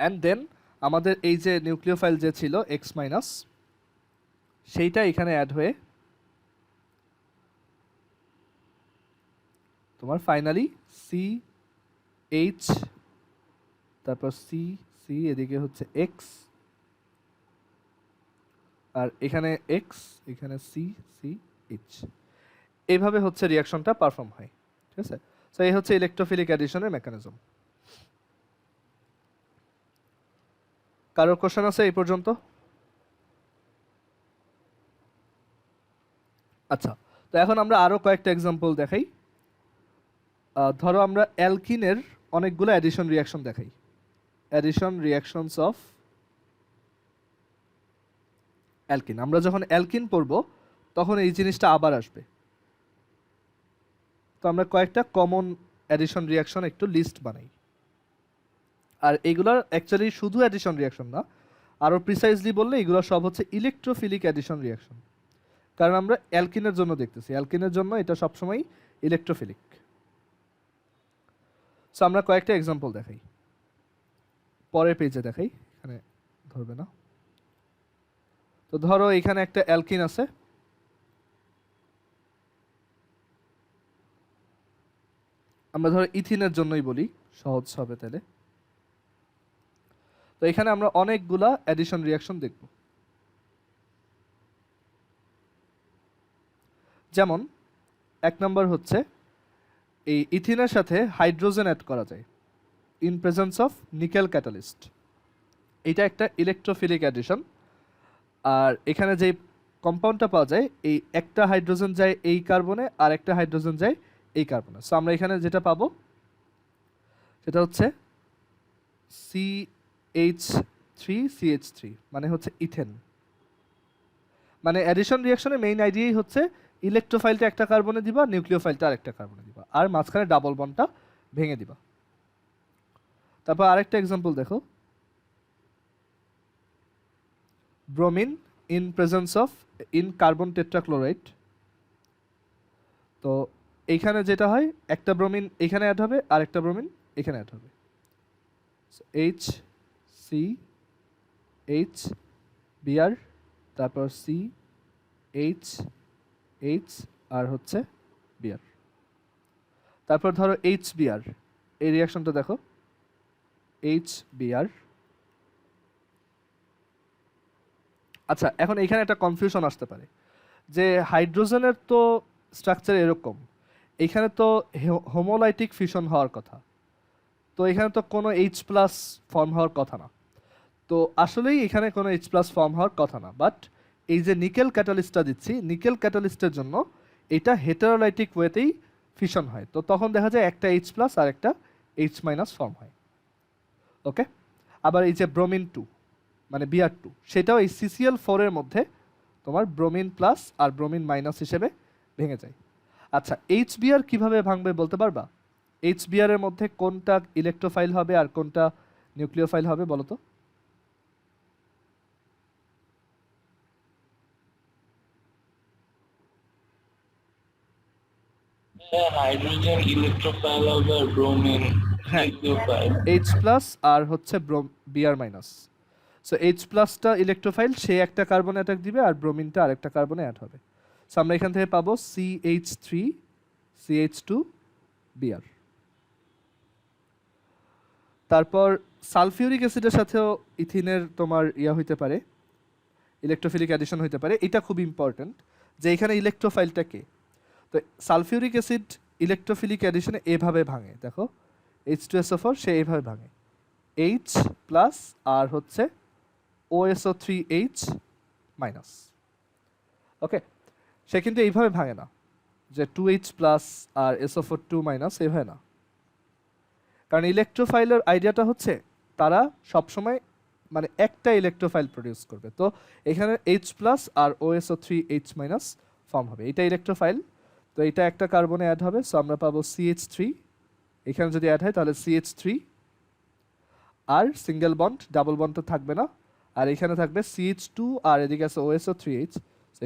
[SPEAKER 1] অ্যান্ড দেন আমাদের এই যে নিউক্লিওফাইল যে ছিল এক্স মাইনাস সেইটা এখানে অ্যাড হয়ে তোমার ফাইনালি সি এইচ, তারপর সি সি এদিকে হচ্ছে এক্স, আর এখানে এক্স, এখানে সি সি এইচ, এইভাবে হচ্ছে রিয়াকশনটা পারফর্ম হয়। ঠিক আছে, সো এই হচ্ছে ইলেকট্রোফিলিক অ্যাডিশনের মেকানিজম। কারোর কোশ্চেন আছে এই পর্যন্ত? আচ্ছা, তো এখন আমরা আরো কয়েকটা এক্সাম্পল দেখাই। ধরো আমরা অ্যালকিনের অনেকগুলো অ্যাডিশন রিয়াকশন দেখাই, অ্যাডিশন রিয়াকশনস অফ অ্যালকিন। আমরা যখন অ্যালকিন পড়ব তখন এই জিনিসটা আবার আসবে। তো আমরা কয়েকটা কমন অ্যাডিশন রিয়াকশন একটু লিস্ট বানাই, আর এগুলোর অ্যাকচুয়ালি শুধু অ্যাডিশন রিয়াকশন না, আরও প্রিসাইজলি বললে এগুলো সব হচ্ছে ইলেকট্রোফিলিক অ্যাডিশন রিয়াকশন, কারণ আমরা অ্যালকিনের জন্য দেখতেছি, অ্যালকিনের জন্য এটা সবসময় ইলেকট্রোফিলিক। সো আমরা কয়েকটা এক্সাম্পল দেখাই, পরের পেজে দেখাই, এখানে ধরবে না। তো ধরো এখানে একটা অ্যালকিন আছে, আমরা ধরো ইথিনের জন্যই বলি, সহজ হবে তাহলে। তো এখানে আমরা অনেকগুলা অ্যাডিশন রিয়াকশন দেখব। যেমন 1 নম্বর হচ্ছে এই ইথিনের সাথে হাইড্রোজেন অ্যাড করা যায় in presence of nickel catalyst. এটা একটা ইলেকট্রোফিলিক অ্যাডিশন। আর এখানে যে কম্পাউন্ডটা পাওয়া যায়, এই একটা হাইড্রোজেন যায় এই কার্বনে আর একটা হাইড্রোজেন যায় এই কার্বনে। সো আমরা এখানে যেটা পাবো সেটা হচ্ছে CH3CH3, মানে হচ্ছে ইথেন। মানে অ্যাডিশন রিয়াকশনের মেইন আইডিয়াই হচ্ছে ইলেকট্রোফাইলটা একটা কার্বনে দিবা, নিউক্লিওফাইলটা আরেকটা কার্বনে দিবা, আর মাঝখানে ডাবল বন্ডটা ভেঙে দিবা। তারপর আরেকটা এক্সাম্পল দেখো, bromine in presence of in carbon tetrachloride. তো এইখানে যেটা হয়, একটা ব্রোমিন এখানে অ্যাড হবে আর একটা ব্রোমিন এখানে অ্যাড হবে। HCH বিআর, তারপর CH আর হচ্ছে বিআর। তারপর ধরো HBr, এই রিয়াকশনটা দেখো, HBr। আচ্ছা, এখন এখানে একটা কনফিউশন আসতে পারে যে হাইড্রোজেনের তো স্ট্রাকচার এরকম, এখানে তো হোমোলাইটিক ফিউশন হওয়ার কথা, তো এখানে তো কোনো H+ ফর্ম হওয়ার কথা না। তো আসলেই এখানে কোনো H+ ফর্ম হওয়ার কথা না, বাট এই যে নিকেল ক্যাটালিস্টটা দিচ্ছি, নিকেল ক্যাটালিস্টের জন্য এটা হেটারোলাইটিক ওয়েতেই ফিশন হয়। তো তখন দেখা যায় একটা H+ আর একটা H- ফর্ম হয়। ওকে, আবার এই যে ব্রোমিন 2 মানে Br2, সেটাও এই CCl4 এর মধ্যে তোমার ব্রোমিন প্লাস আর ব্রোমিন মাইনাস হিসেবে ভেঙে যায়। আচ্ছা, HBr কিভাবে ভাঙবে বলতে পারবা? HBr এর মধ্যে কোনটা ইলেকট্রোফাইল হবে আর কোনটা নিউক্লিওফাইল হবে বলো তো?
[SPEAKER 3] হাইড্রোজেন ইলেকট্রোফাইল হবে আর ব্রোমিন
[SPEAKER 1] হ্যাঁ,
[SPEAKER 3] নিউক্লিওফাইল।
[SPEAKER 1] H+ আর হচ্ছে Br-। সো H+টা ইলেকট্রোফাইল, সে একটা কার্বনে অ্যাটাক দিবে আর ব্রোমিনটা আরেকটা কার্বনে অ্যাড হবে। সো আমরা এখান থেকে পাবো CH3CH2Br। তারপর সালফিউরিক অ্যাসিডের সাথেও ইথিনের তোমার হইতে পারে, ইলেকট্রোফিলিক অ্যাডিশন হইতে পারে। এটা খুব ইম্পর্ট্যান্ট যে এখানে ইলেকট্রোফাইলটা কে। তো সালফিউরিক অ্যাসিড ইলেকট্রোফিলিক অ্যাডিশনে এভাবে ভাঙে, দেখো H2SO4 সে এইভাবে ভাঙে, H+ আর হচ্ছে OSO3H-। ওকে, সে কিন্তু এইভাবে ভাঙে না যে 2H+ আর SO4 2- এইভাবে না, কারণ ইলেকট্রোফাইলের আইডিয়াটা হচ্ছে তারা সবসময় মানে একটা ইলেকট্রোফাইল প্রডিউস করবে। তো এখানে H+ আর OSO3H- ফর্ম হবে, এটা ইলেকট্রোফাইল। তো এটা একটা কার্বনে অ্যাড হবে, সো আমরা পাবো CH3। এখানে যদি অ্যাড হয় তাহলে CH3 আর সিঙ্গেল বন্ড, ডাবল বন্ড তো থাকবে না, আর এখানে থাকবে CH2 আর এদিকে আছে OSO3H।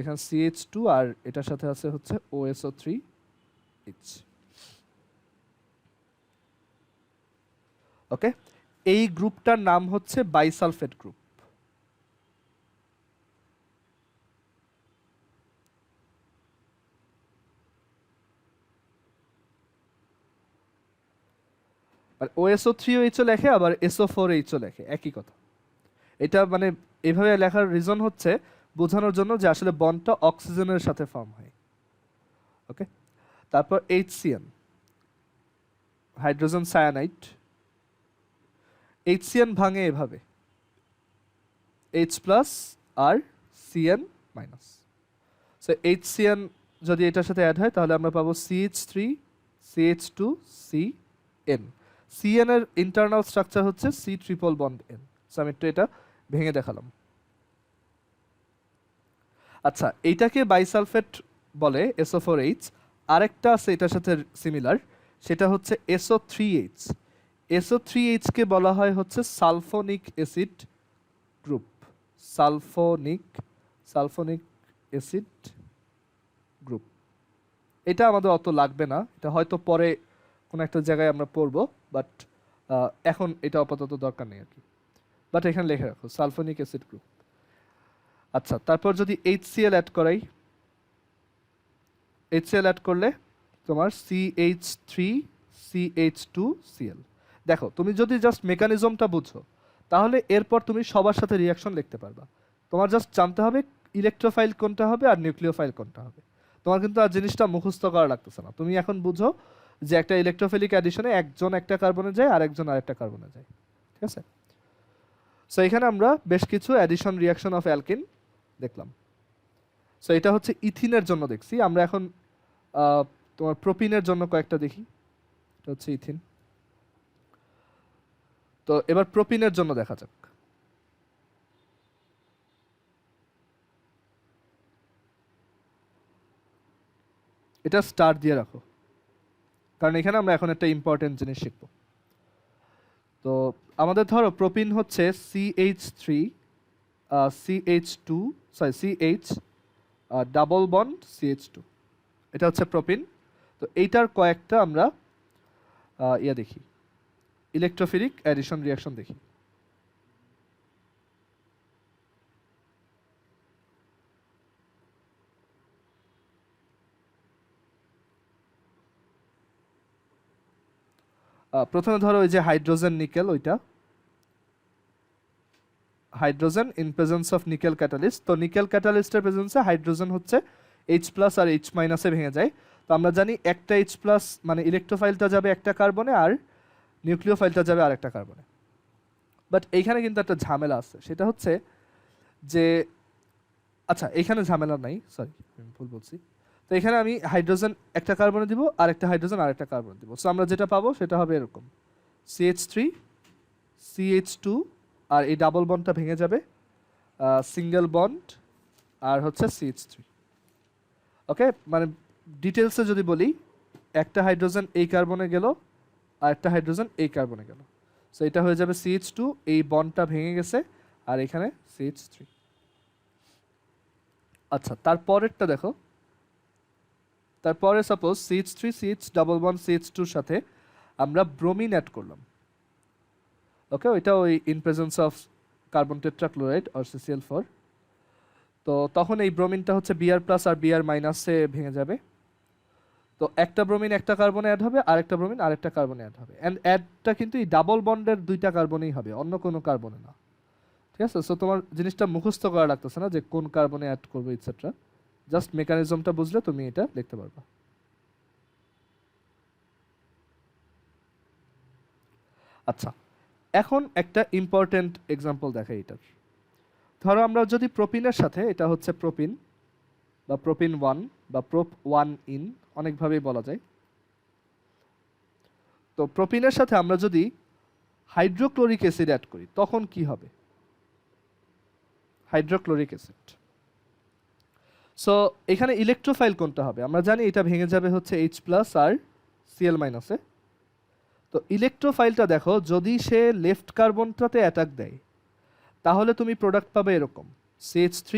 [SPEAKER 1] এখানে CH2 আর এটার সাথে আছে হচ্ছে OSO3H। ওকে, এই গ্রুপটার নাম হচ্ছে বাইসালফেট গ্রুপ। আর OSO3H লেখে, আবার SO4H লেখে, একই কথা। এটা মানে এভাবে লেখার রিজন হচ্ছে বোঝানোর জন্য যে আসলে বন্ডটা অক্সিজেনের সাথে ফর্ম হয়। ওকে, তারপর HCN, হাইড্রোজেন সায়ানাইড। HCN ভাঙে এভাবে, H+ আর Cn-। সো HCN যদি এটার সাথে অ্যাড হয় তাহলে আমরা পাবো CH3CH2Cn। Cn এর ইন্টারনাল স্ট্রাকচার হচ্ছে C∧N। সো আমি একটু এটা ভেঙে দেখালাম। আচ্ছা, এইটাকে বাইসালফেট বলে SO4H। আরেকটা আছে এটার সাথে সিমিলার, সেটা হচ্ছে SO3H। SO3H কে বলা হয় হচ্ছে sulphonic acid group. Sulphonic acid group. এটা আমাদের অত লাগবে না, এটা হয়তো পরে কোনো একটা জায়গায় আমরা পড়বো, বাট এখন এটা আপাতত দরকার নেই আর কি। বাট এখানে লিখে রাখো সালফোনিক অ্যাসিড গ্রুপ। আচ্ছা, তারপর যদি HCl অ্যাড করাই, HCl অ্যাড করলে তোমার CH3 CH2Cl। দেখো তুমি যদি জাস্ট মেকানিজমটা বুঝো তাহলে এরপর তুমি সবার সাথে রিয়াকশন লিখতে পারবা। তোমার জাস্ট জানতে হবে ইলেকট্রোফাইল কোনটা হবে আর নিউক্লিওফাইল কোনটা হবে। তোমার কিন্তু আর জিনিসটা মুখস্থ করা লাগতেছে না, তুমি এখন বুঝো যে একটা ইলেকট্রোফিলিক অ্যাডিশনে একজন একটা কার্বনে যায় আর একজন আরেকটা কার্বনে যায়। ঠিক আছে, সো এখানে আমরা বেশ কিছু অ্যাডিশন রিয়াকশন অফ অ্যালকিন দেখলাম। সো এটা হচ্ছে ইথিনের জন্য দেখছি। আমরা এখন তোমার প্রোপিনের জন্য কয়েকটা দেখি। এটা হচ্ছে ইথিন। তো এবার প্রোপিনের জন্য দেখা যাক। এটা স্টার দিয়ে রাখো, কারণ এখানে আমরা এখন একটা ইম্পর্টেন্ট জিনিস শিখব। তো আমাদের ধরো প্রোপিন হচ্ছে CH3 CH2 CH double bond CH2, এটা হচ্ছে প্রোপিন। তো এইটার কয়েকটা আমরা দেখি, ইলেকট্রোফিলিক অ্যাডিশন রিয়াকশন দেখি। প্রথমে ধরো ওই যে হাইড্রোজেন নিকেল, ওইটা hydrogen in presence of nickel catalyst. তো নিকেল ক্যাটালিস্টের প্রেজেন্সে হাইড্রোজেন হচ্ছে H+ আর H- ভেঙে যায়। তো আমরা জানি একটা H+ মানে ইলেকট্রোফাইলটা যাবে একটা কার্বনে আর নিউক্লিওফাইলটা যাবে আরেকটা কার্বনে। বাট এইখানে কিন্তু একটা ঝামেলা আছে, সেটা হচ্ছে যে আচ্ছা এইখানে ঝামেলা নাই, সরি আমি ভুল বলছি। তো এখানে আমি হাইড্রোজেন একটা কার্বনে দিব আর একটা হাইড্রোজেন আরেকটা কার্বনে দিব। সো আমরা যেটা পাবো সেটা হবে এরকম CH3 CH2 আর এই ডাবল বন্ডটা ভেঙে যাবে সিঙ্গেল বন্ড আর হচ্ছে CH3। ওকে, মানে ডিটেলসে যদি বলি, একটা হাইড্রোজেন এই কার্বনে গেল আর একটা হাইড্রোজেন এই কার্বনে গেল। সো এটা হয়ে যাবে CH2, এই বন্ডটা ভেঙে গেছে আর এখানে CH3। আচ্ছা তারপরেরটা দেখো, তারপরে suppose CH3 CH double bond CH2 এর সাথে আমরা ব্রোমিন অ্যাড করলাম। ওকে, ওইটা ওই in presence of carbon tetrachloride আর CCl4। তো তখন এই ব্রোমিনটা হচ্ছে Br+ আর Br- ভেঙে যাবে। তো একটা ব্রোমিন একটা কার্বনে অ্যাড হবে, আরেকটা ব্রোমিন আরেকটা কার্বনে অ্যাড হবে। অ্যান্ড অ্যাডটা কিন্তু এই ডাবল বন্ডের দুইটা কার্বনেই হবে, অন্য কোনো কার্বনে না। ঠিক আছে, সো তোমার জিনিসটা মুখস্থ করা লাগতেছে না যে কোন কার্বনে অ্যাড করবে ইটসেট্রা, জাস্ট মেকানিজমটা বুঝলে তুমি এটা লিখতে পারবা। আচ্ছা, এখন একটা ইম্পর্টেন্ট এক্সাম্পল দেখাই এটার। ধরো আমরা যদি প্রোপিনের সাথে, এটা হচ্ছে প্রোপিন বা প্রোপিন 1 বা প্রোপ 1 ইন, অনেকভাবেই বলা যায়। তো প্রোপিনের সাথে আমরা যদি হাইড্রোক্লোরিক অ্যাসিড অ্যাড করি তখন কি হবে? Hydrochloric acid. সো এখানে ইলেকট্রোফাইল কোনটা হবে? আমরা জানি এটা ভেঙে যাবে হচ্ছে H+ আর Cl-এ। তো ইলেকট্রোফাইলটা দেখো, যদি সে লেফট কার্বনটাতে অ্যাটাক দেয় তাহলে তুমি প্রোডাক্ট পাবে এরকম CH3,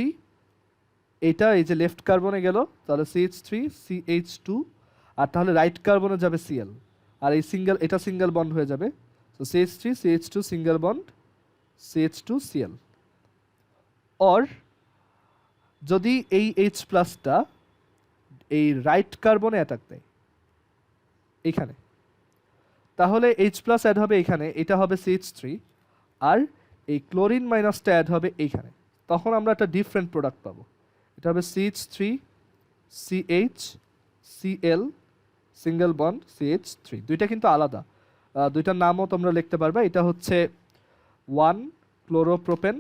[SPEAKER 1] এটা এই যে লেফট কার্বনে গেল তাহলে CH3 CH2, আর তাহলে রাইট কার্বনে যাবে Cl, আর এই সিঙ্গেল, এটা সিঙ্গেল বন্ড হয়ে যাবে। তো CH3 CH2 single bond CH2Cl। Or যদি এই H+টা এই রাইট কার্বনে অ্যাটাক দেয় এইখানে, তাহলে H+ অ্যাড হবে এখানে, এটা হবে CH3, আর এই ক্লোরিন মাইনাসটা অ্যাড হবে এইখানে। তখন আমরা একটা ডিফারেন্ট প্রোডাক্ট পাবো, এটা হবে CH3 CH Cl single bond CH3। দুইটা কিন্তু আলাদা, দুইটার নামও তোমরা লিখতে পারবে। এটা হচ্ছে 1 ক্লোরোপ্রোপেন,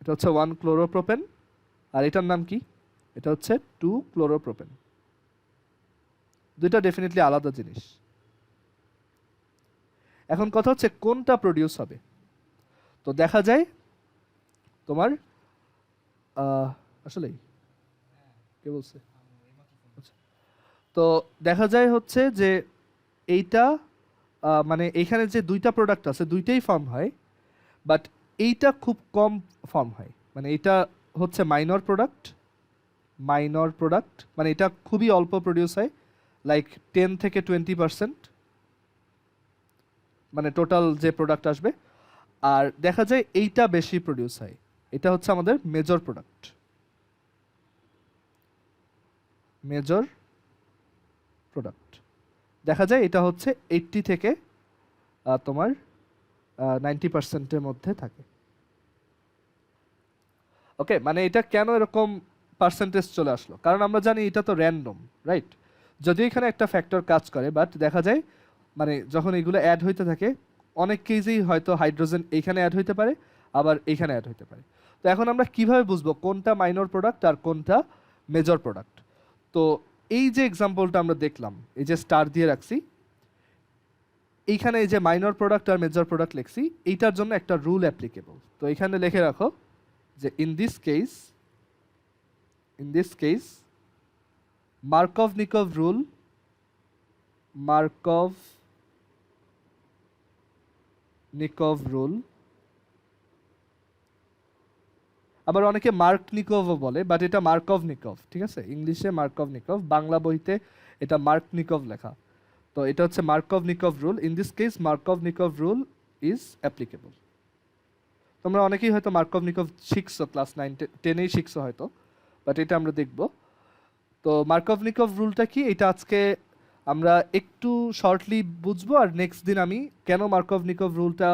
[SPEAKER 1] এটা হচ্ছে 1 ক্লোরোপ্রোপেন, আর এটার নাম কি? এটা হচ্ছে 2 ক্লোরোপ্রোপেন। দুইটা ডেফিনেটলি আলাদা জিনিস। এখন কথা হচ্ছে কোনটা প্রডিউস হবে। তো দেখা যায় তোমার আসলেই কে বলছে, আচ্ছা। তো দেখা যায় হচ্ছে যে এইটা মানে এইখানে যে দুইটা প্রোডাক্ট আছে দুইটাই ফর্ম হয়, বাট এইটা খুব কম ফর্ম হয়। মানে এটা হচ্ছে মাইনর প্রোডাক্ট, মানে এটা খুবই অল্প প্রডিউস হয়, লাইক 10 থেকে 20%, মানে টোটাল যে প্রোডাক্ট আসবে। আর দেখা যায় এইটা বেশি প্রডিউস হয়, এটা হচ্ছে আমাদের মেজর প্রোডাক্ট, মেজর প্রোডাক্ট। দেখা যায় এটা হচ্ছে 80 থেকে তোমার 90%-এর মধ্যে থাকে। ওকে, মানে এটা কেন এরকম পার্সেন্টেজ চলে আসলো, কারণ আমরা জানি এটা তো র্যান্ডম, রাইট? যদিও এখানে একটা ফ্যাক্টর কাজ করে, বাট দেখা যায় মানে যখন এগুলো অ্যাড হইতে থাকে অনেক কেসেই হয়তো হাইড্রোজেন এইখানে অ্যাড হইতে পারে, আবার এইখানে অ্যাড হইতে পারে। তো এখন আমরা কিভাবে বুঝবো কোনটা মাইনর প্রোডাক্ট আর কোনটা মেজর প্রোডাক্ট? তো এই যে এক্সাম্পলটা আমরা দেখলাম, এই যে স্টার দিয়ে রাখছি, এইখানে এই যে মাইনর প্রোডাক্ট আর মেজর প্রোডাক্ট লিখছি, এইটার জন্য একটা রুল অ্যাপ্লিকেবল। তো এখানে লিখে রাখো যে in this case Markov-Nikov rule, আবার অনেকে মার্ক-নিকভও বলে, বাট এটা মার্কভ-নিকভ, ঠিক আছে? ইংলিশে মার্কভ-নিকভ, বাংলা বইতে এটা মার্ক-নিকভ লেখা। তো এটা হচ্ছে Markovnikov rule. In this case Markovnikov rule is applicable. তোমরা অনেকেই হয়তো মার্কভ-নিকভ শিখছো, ক্লাস 9-10-এই শিখছো হয়তো, বাট এটা আমরা দেখব। তো মার্কভ-নিকভ রুলটা কি, এটা আজকে আমরা একটু শর্টলি বুঝবো, আর নেক্সট দিন আমি কেন মার্কভ-নিকভ রুলটা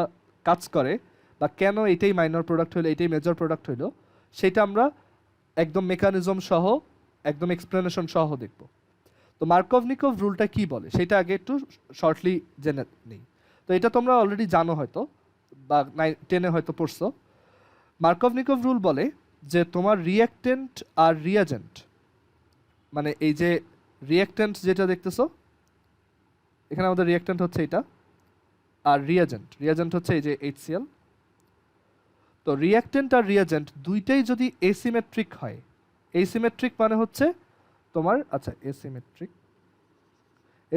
[SPEAKER 1] কাজ করে বা কেন এটাই মাইনর প্রোডাক্ট হলো এটাই মেজর প্রোডাক্ট হলো সেটা আমরা একদম মেকানিজম সহ একদম এক্সপ্লেনেশন সহ দেখব। তো মার্কভ-নিকভ রুলটা কি বলে সেটা আগে একটু শর্টলি জেনে নিই। তো এটা তোমরা অলরেডি জানো হয়তো, বা 10-এ হয়তো পড়ছো। মার্কভ-নিকভ রুল বলে যে তোমার রিঅ্যাক্টেন্ট আর রিয়াজেন্ট, মানে এই যে রিঅ্যাক্টেন্ট যেটা দেখতেছো এখানে আমাদের রিঅ্যাক্টেন্ট হচ্ছে এটা, আর রিয়াজেন্ট হচ্ছে এই যে HCl। তো রিঅ্যাক্টেন্ট আর রিয়াজেন্ট দুইটাই যদি এসিমেট্রিক হয়, এসিমেট্রিক মানে হচ্ছে তোমার, আচ্ছা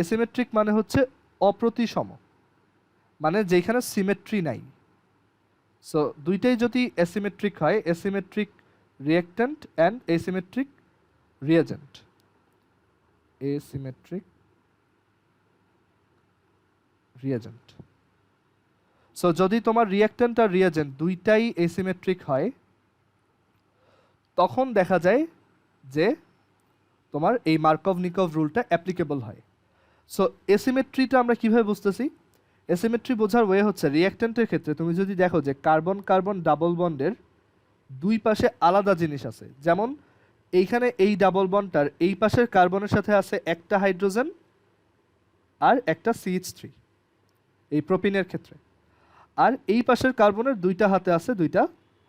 [SPEAKER 1] এসিমেট্রিক মানে হচ্ছে অপ্রতিসম, মানে যেখানে সিমেট্রি নাই। সো দুইটাই যদি অ্যাসিমেট্রিক হয়, asymmetric reactant and asymmetric reagent, asymmetric reagent. So যদি তোমার রিঅ্যাক্ট্যান্ট আর রিয়াজেন্ট দুইটাই এসিমেট্রিক হয়, তখন দেখা যায় যে তোমার এই মার্কভ-নিকভ রুলটা অ্যাপ্লিকেবল হয়। সো এসিমেট্রিটা আমরা কিভাবে বুঝতেছি? এসিমেট্রি বোঝার ওয়ে হচ্ছে রিঅ্যাক্ট্যান্টের ক্ষেত্রে তুমি যদি দেখো যে কার্বন কার্বন ডাবল বন্ডের দুই পাশে আলাদা জিনিস আছে, যেমন এইখানে এই ডাবল বন্ডটার এই পাশের কার্বনের সাথে আছে একটা হাইড্রোজেন আর একটা CH3 এই প্রোপিনের ক্ষেত্রে, আর এই পাশের কার্বনের দুইটা হাতে আছে দুইটা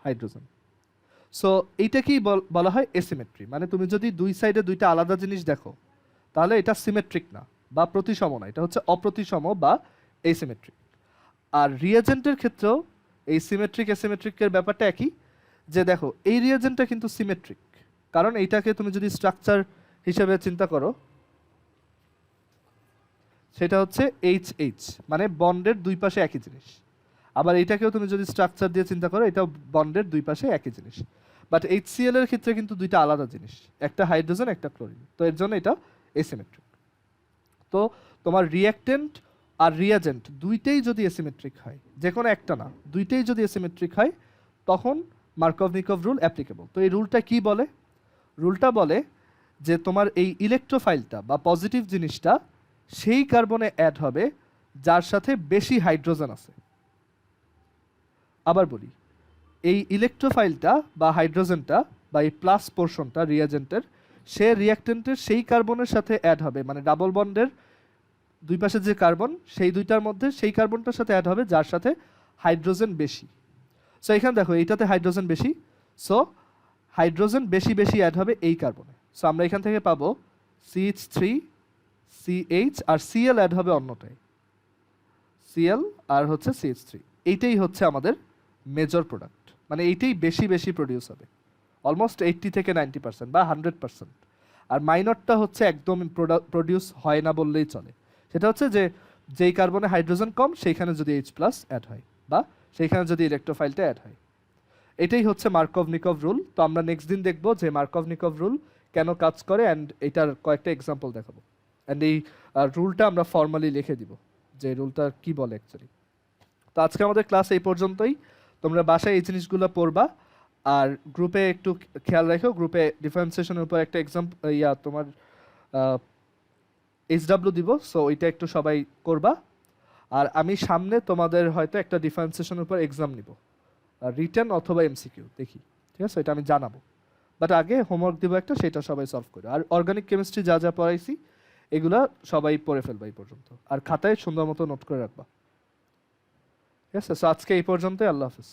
[SPEAKER 1] হাইড্রোজেন। সো এইটাকেই বলা হয় এসিমেট্রি। মানে তুমি যদি দুই সাইডে দুইটা আলাদা জিনিস দেখো তাহলে এটা সিমেট্রিক না বা প্রতিসম না, এটা হচ্ছে অপ্রতিসম বা এসিমেট্রিক। আর রিয়াজেন্টের ক্ষেত্রেও এই সিমেট্রিক এসিমেট্রিকের ব্যাপারটা একই, যে দেখো এই রিয়াজেন্টটা কিন্তু সিমেট্রিক, কারণ এইটাকে তুমি যদি স্ট্রাকচার হিসেবে চিন্তা করো সেটা হচ্ছে HH, মানে বন্ডের দুই পাশে একই জিনিস। আবার এইটাকেও তুমি যদি স্ট্রাকচার দিয়ে চিন্তা করো, এটাও বন্ডের দুই পাশে একই জিনিস। বাট HCl এর ক্ষেত্রে কিন্তু দুইটা আলাদা জিনিস, একটা হাইড্রোজেন একটা ক্লোরিন, তো এর জন্য এটা এসিমেট্রিক। তো তোমার রিঅ্যাক্টেন্ট আর রিয়াজেন্ট দুইটাই যদি এসিমেট্রিক হয়, যে কোনো একটা না, দুইটাই যদি এসিমেট্রিক হয়, তখন মার্কভ-নিকভ রুল অ্যাপ্লিকেবল। তো এই রুলটা কি বলে? রুলটা বলে যে তোমার এই ইলেকট্রোফাইলটা বা পজিটিভ জিনিসটা সেই কার্বনে অ্যাড হবে যার সাথে বেশি হাইড্রোজেন আছে। আবার বলি, এই ইলেকট্রোফাইলটা বা হাইড্রোজেনটা বা এই প্লাস পোর্শনটা রিয়াজেন্টের, সে রিঅ্যাক্টেন্টের সেই কার্বনের সাথে অ্যাড হবে, মানে ডাবল বন্ডের দুই পাশে যে কার্বন সেই দুইটার মধ্যে সেই কার্বনটার সাথে অ্যাড হবে যার সাথে হাইড্রোজেন বেশি। সো এখানে দেখো এইটাতে হাইড্রোজেন বেশি, সো হাইড্রোজেন বেশি বেশি অ্যাড হবে এই কার্বনে। সো আমরা এখান থেকে পাবো CH3 CH আর Cl অ্যাড হবে অন্যটায়, Cl আর হচ্ছে CH3। এইটাই হচ্ছে আমাদের মেজর প্রোডাক্ট, মানে এইটাই বেশি বেশি প্রডিউস হবে, অলমোস্ট 80 থেকে 90% বা 100%। আর মাইনরটা হচ্ছে একদম প্রডিউস হয় না বললেই চলে, সেটা হচ্ছে যে যেই কার্বনে হাইড্রোজেন কম সেইখানে যদি H+ অ্যাড হয় বা সেইখানে যদি ইলেকট্রোফাইলটা অ্যাড হয়। এটাই হচ্ছে মার্কভ-নিকভ রুল। তো আমরা নেক্সট দিন দেখবো যে মার্কভ-নিকভ রুল কেন কাজ করে, অ্যান্ড এটার কয়েকটা এক্সাম্পল দেখাবো, অ্যান্ড এই রুলটা আমরা ফর্মালি লিখে দিব যে রুলটা কি বলে অ্যাকচুয়ালি। তো আজকে আমাদের ক্লাস এই পর্যন্তই। তোমরা বাসায় এই জিনিসগুলো পড়বা, আর গ্রুপে একটু খেয়াল রাখো, গ্রুপে ডিফারেন্সিয়েশনের উপর একটা তোমার HW দিব, সো ওইটা একটু সবাই করবা। আর আমি সামনে তোমাদের হয়তো একটা ডিফারেন্সিয়েশনের উপর এক্সাম নিব, রিটেন অথবা এমসিকিউ, দেখি, ঠিক আছে, এটা আমি জানাবো। বাট আগে হোমওয়ার্ক দিব একটা, সেটা সবাই সলভ করো। আর অর্গানিক কেমিস্ট্রি যা যা পড়াইছি এগুলা সবাই পড়ে ফেলবা এই পর্যন্ত, আর খাতায় সুন্দর মতো নোট করে রাখবা, ঠিক আছে। সো আজকে এই পর্যন্তই, আল্লাহ হাফিজ।